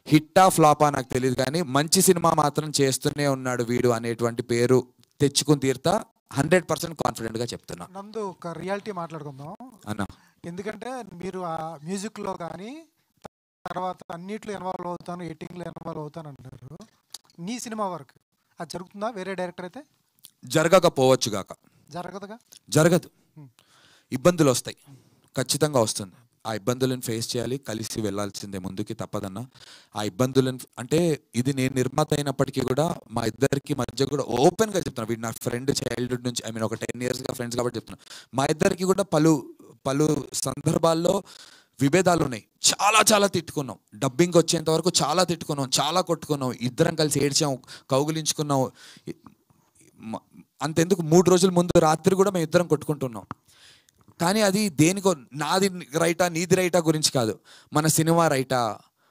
హిట్టా ఫ్లాపా నాకు తెలియదు కానీ మంచి సినిమా మాత్రం చేస్తూనే ఉన్నాడు వీడు అనేటువంటి పేరు తెచ్చుకుని తీరుతా 100% కాన్ఫిడెంట్గా చెప్తున్నా. నందు ఒక రియాలిటీ మాట్లాడుకుందాం అన్న. ఎందుకంటే మీరు ఆ మ్యూజిక్లో కానీ తర్వాత అన్నిట్లో ఇన్వాల్వ్ అవుతాను, ఎడిటింగ్లో ఇన్వాల్వ్ అవుతాను అంటారు. నీ సినిమా వరకు అది జరుగుతుందా? వేరే డైరెక్టర్ అయితే జరగకపోవచ్చు గాక, జరగదు, ఇబ్బందులు వస్తాయి, ఖచ్చితంగా వస్తుంది. ఆ ఇబ్బందులను ఫేస్ చేయాలి, కలిసి వెళ్ళాల్సిందే ముందుకి, తప్పదన్నా. ఆ ఇబ్బందులను అంటే ఇది నేను నిర్మాత అయినప్పటికీ కూడా మా ఇద్దరికి మధ్య కూడా ఓపెన్గా చెప్తున్నాను, వీడు నా ఫ్రెండ్ చైల్డ్హుడ్ నుంచి, ఐ మీన్ ఒక 10 yearsగా ఫ్రెండ్స్ కాబట్టి చెప్తున్నాను. మా ఇద్దరికి కూడా పలు సందర్భాల్లో విభేదాలు ఉన్నాయి. చాలా తిట్టుకున్నాం, డబ్బింగ్ వచ్చేంత వరకు చాలా తిట్టుకున్నాం, చాలా కొట్టుకున్నాం, ఇద్దరం కలిసి ఏడ్చాం, కౌగులించుకున్నాం. అంతెందుకు 3 రోజుల ముందు రాత్రి కూడా మేము ఇద్దరం కొట్టుకుంటున్నాం. కానీ అది దేనికో, నాది రైటా నీది రైటా గురించి కాదు, మన సినిమా రైటా,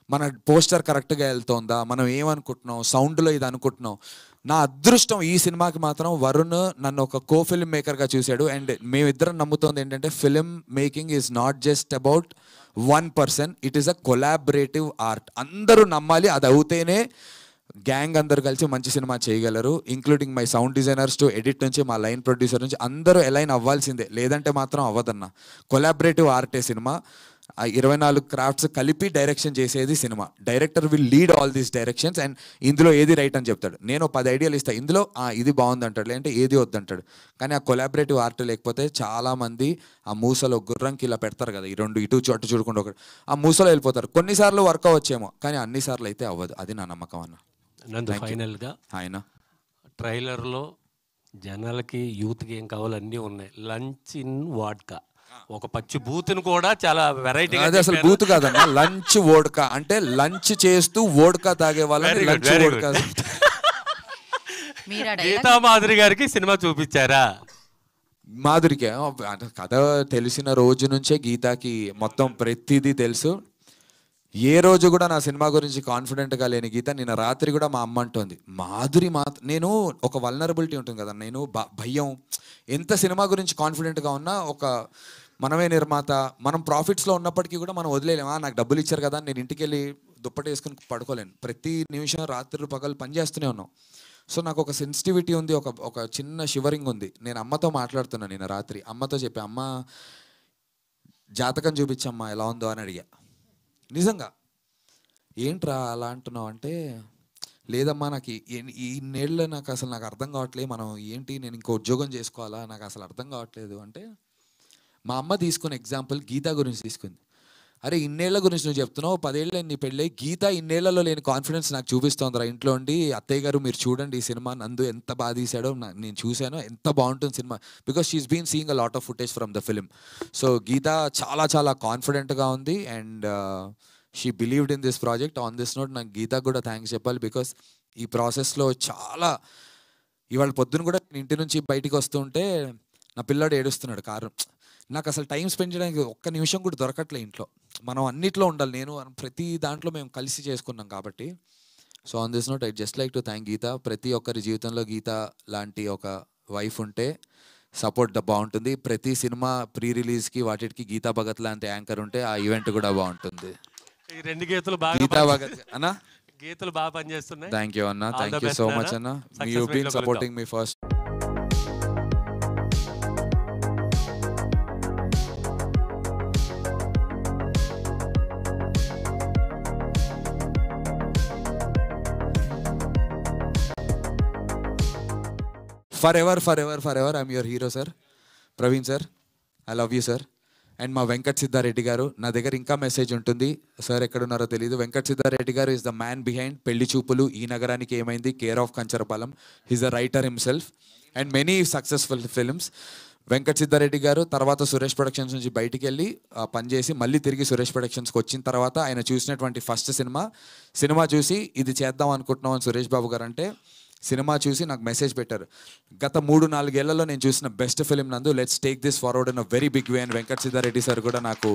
మన పోస్టర్ కరెక్ట్గా వెళ్తోందా, మనం ఏమనుకుంటున్నాం, సౌండ్లో ఇది అనుకుంటున్నాం. నా అదృష్టం ఈ సినిమాకి మాత్రం వరుణ్ నన్ను ఒక ఫిల్మ్ మేకర్గా చూశాడు. అండ్ మేమిద్దరం నమ్ముతోంది ఏంటంటే film making is not just about 1 person, it is a collaborative art. అందరూ నమ్మాలి, అది అవుతేనే గ్యాంగ్ అందరూ కలిసి మంచి సినిమా చేయగలరు. Including my sound designers to edit నుంచి, మా లైన్ ప్రొడ్యూసర్ నుంచి అందరూ అలైన్ అవ్వాల్సిందే, లేదంటే మాత్రం అవ్వదన్న. కొలాబరేటివ్ ఆర్టే సినిమా, 24 క్రాఫ్ట్స్ కలిపి డైరెక్షన్ చేసేది cinema. Director will lead all these directions and ఇందులో ఏది రైట్ అని చెప్తాడు. నేను 10 ఐడియాలు ఇస్తాను, ఇందులో ఇది బాగుంది అంటాడు, లేదంటే ఏది వద్దంటాడు. కానీ ఆ కొలాబరేటివ్ ఆర్ట్ లేకపోతే చాలామంది ఆ మూసలో గుర్రంకి ఇలా పెడతారు కదా, ఈ 2 ఇటు అటు చూడకుండా ఒకటి, ఆ మూసలో వెళ్ళిపోతారు. కొన్నిసార్లు వర్క్ అవ్వచ్చేమో, కానీ అన్నిసార్లు అయితే అవ్వదు. అది నా నమ్మకం అన్న. నందు ఫైనల్గా ఆయన ట్రైలర్లో జనాలకి యూత్కి ఏం కావాలో అన్నీ ఉన్నాయి. లంచ్ ఇన్ వాడ్కా, ఒక పచ్చి బూత్ను కూడా చాలా వెరైటీ. అది అసలు బూత్ కాదన్న, లంచ్ వోడ్కా అంటే లంచ్ చేస్తూ వోడ్కా తాగే వాళ్ళని లంచ్ వోడ్కా. గీతా మాధురి గారికి సినిమా చూపించారా? మాధురికి కథ తెలిసిన రోజు నుంచే గీతాకి మొత్తం ప్రతిదీ తెలుసు. ఏ రోజు కూడా నా సినిమా గురించి కాన్ఫిడెంట్గా లేని గీత నిన్న రాత్రి కూడా మా అమ్మ అంటోంది, మాధురి నేను ఒక వల్నరబిలిటీ ఉంటుంది కదా, నేను భయం, ఎంత సినిమా గురించి కాన్ఫిడెంట్గా ఉన్నా ఒక మనమే నిర్మాత, మనం ప్రాఫిట్స్లో ఉన్నప్పటికీ కూడా మనం వదిలేలేమా, నాకు డబ్బులు ఇచ్చారు కదా, నేను ఇంటికి వెళ్ళి దుప్పటి వేసుకుని పడుకోలేను. ప్రతి నిమిషం రాత్రి పగలు పనిచేస్తూనే ఉన్నాం. సో నాకు ఒక సెన్సిటివిటీ ఉంది, ఒక చిన్న షివరింగ్ ఉంది. నేను అమ్మతో మాట్లాడుతున్నాను నిన్న రాత్రి, అమ్మతో చెప్పి, అమ్మ జాతకం చూపించమ్మా ఎలా ఉందో అని అడిగా. నిజంగా ఏంట్రా అలా అంటున్నావు అంటే, లేదమ్మా నాకు ఈ నేళ్ళ నాకు అసలు నాకు అర్థం కావట్లేదు, మనం ఏంటి నేను ఇంకో ఉద్యోగం చేసుకోవాలా, నాకు అసలు అర్థం కావట్లేదు అంటే, మా అమ్మ తీసుకున్న ఎగ్జాంపుల్ గీత గురించి తీసుకుంది. అరే ఇన్నేళ్ల గురించి నువ్వు చెప్తున్నావు, 10 ఏళ్ళు నీ పెళ్ళి, గీత ఇన్నేళ్లలో లేని కాన్ఫిడెన్స్ నాకు చూపిస్తోందిరా ఇంట్లో ఉండి, అత్తయ్య గారు మీరు చూడండి ఈ సినిమా, నందు ఎంత బాగా తీశాడో నేను చూశాను, ఎంత బాగుంటుంది సినిమా, because she's been seeing a lot of footage from the film. So Geetha చాలా కాన్ఫిడెంట్గా ఉంది and she believed in this project. On this note నాకు గీతకు కూడా థ్యాంక్స్ చెప్పాలి, బికాస్ ఈ ప్రాసెస్లో చాలా, ఇవాళ పొద్దున కూడా ఇంటి నుంచి బయటికి వస్తుంటే నా పిల్లాడు ఏడుస్తున్నాడు కారు. నాకు అసలు టైం స్పెండ్ చేయడానికి ఒక్క నిమిషం కూడా దొరకట్లే ఇంట్లో, మనం అన్నిట్లో ఉండాలి, నేను ప్రతి దాంట్లో మేము కలిసి చేసుకున్నాం కాబట్టి. So on this note I just like to thank Geetha. ప్రతి ఒక్కరి జీవితంలో గీత లాంటి ఒక వైఫ్ ఉంటే సపోర్ట్ బాగుంటుంది. ప్రతి సినిమా ప్రీ రిలీజ్కి వాటికి గీతా భగత్ లాంటి యాంకర్ ఉంటే ఆ ఈవెంట్ కూడా బాగుంటుంది. ఈ 2 గీతలు బాగా గీతా భగత్ అన్న గీతలు బాగా పనిచేస్తున్నాయి. థ్యాంక్ యూ అన్న, థ్యాంక్ యూ సో మచ్ అన్న. You been supporting me first. Forever I'm your hero sir. Praveen sir, I love you sir. And మా వెంకట్ సిద్ధారెడ్డి గారు, నా దగ్గర ఇంకా మెసేజ్ ఉంటుంది సార్, ఎక్కడున్నారో తెలియదు. వెంకట్ సిద్ధారెడ్డి గారు ఈజ్ ద మ్యాన్ బిహైండ్ పెళ్లి చూపులు, Ee Nagaraniki Emaindi, care of Kancharapalem. He's the writer himself and many successful films. Venkat Siddareddy garu తర్వాత సురేష్ ప్రొడక్షన్స్ నుంచి బయటికి వెళ్ళి పనిచేసి మళ్ళీ తిరిగి సురేష్ ప్రొడక్షన్స్కి వచ్చిన తర్వాత ఆయన చూసినటువంటి ఫస్ట్ సినిమా చూసి ఇది చేద్దాం అనుకుంటున్నాం అని సురేష్ బాబు గారు అంటే, సినిమా చూసి నాకు మెసేజ్ పెట్టారు, గత 3-4 ఏళ్లలో నేను చూసిన best film Nandu, let's take this forward in a very big way అని వెంకట్ సిద్ధారెడ్డి సార్ కూడా నాకు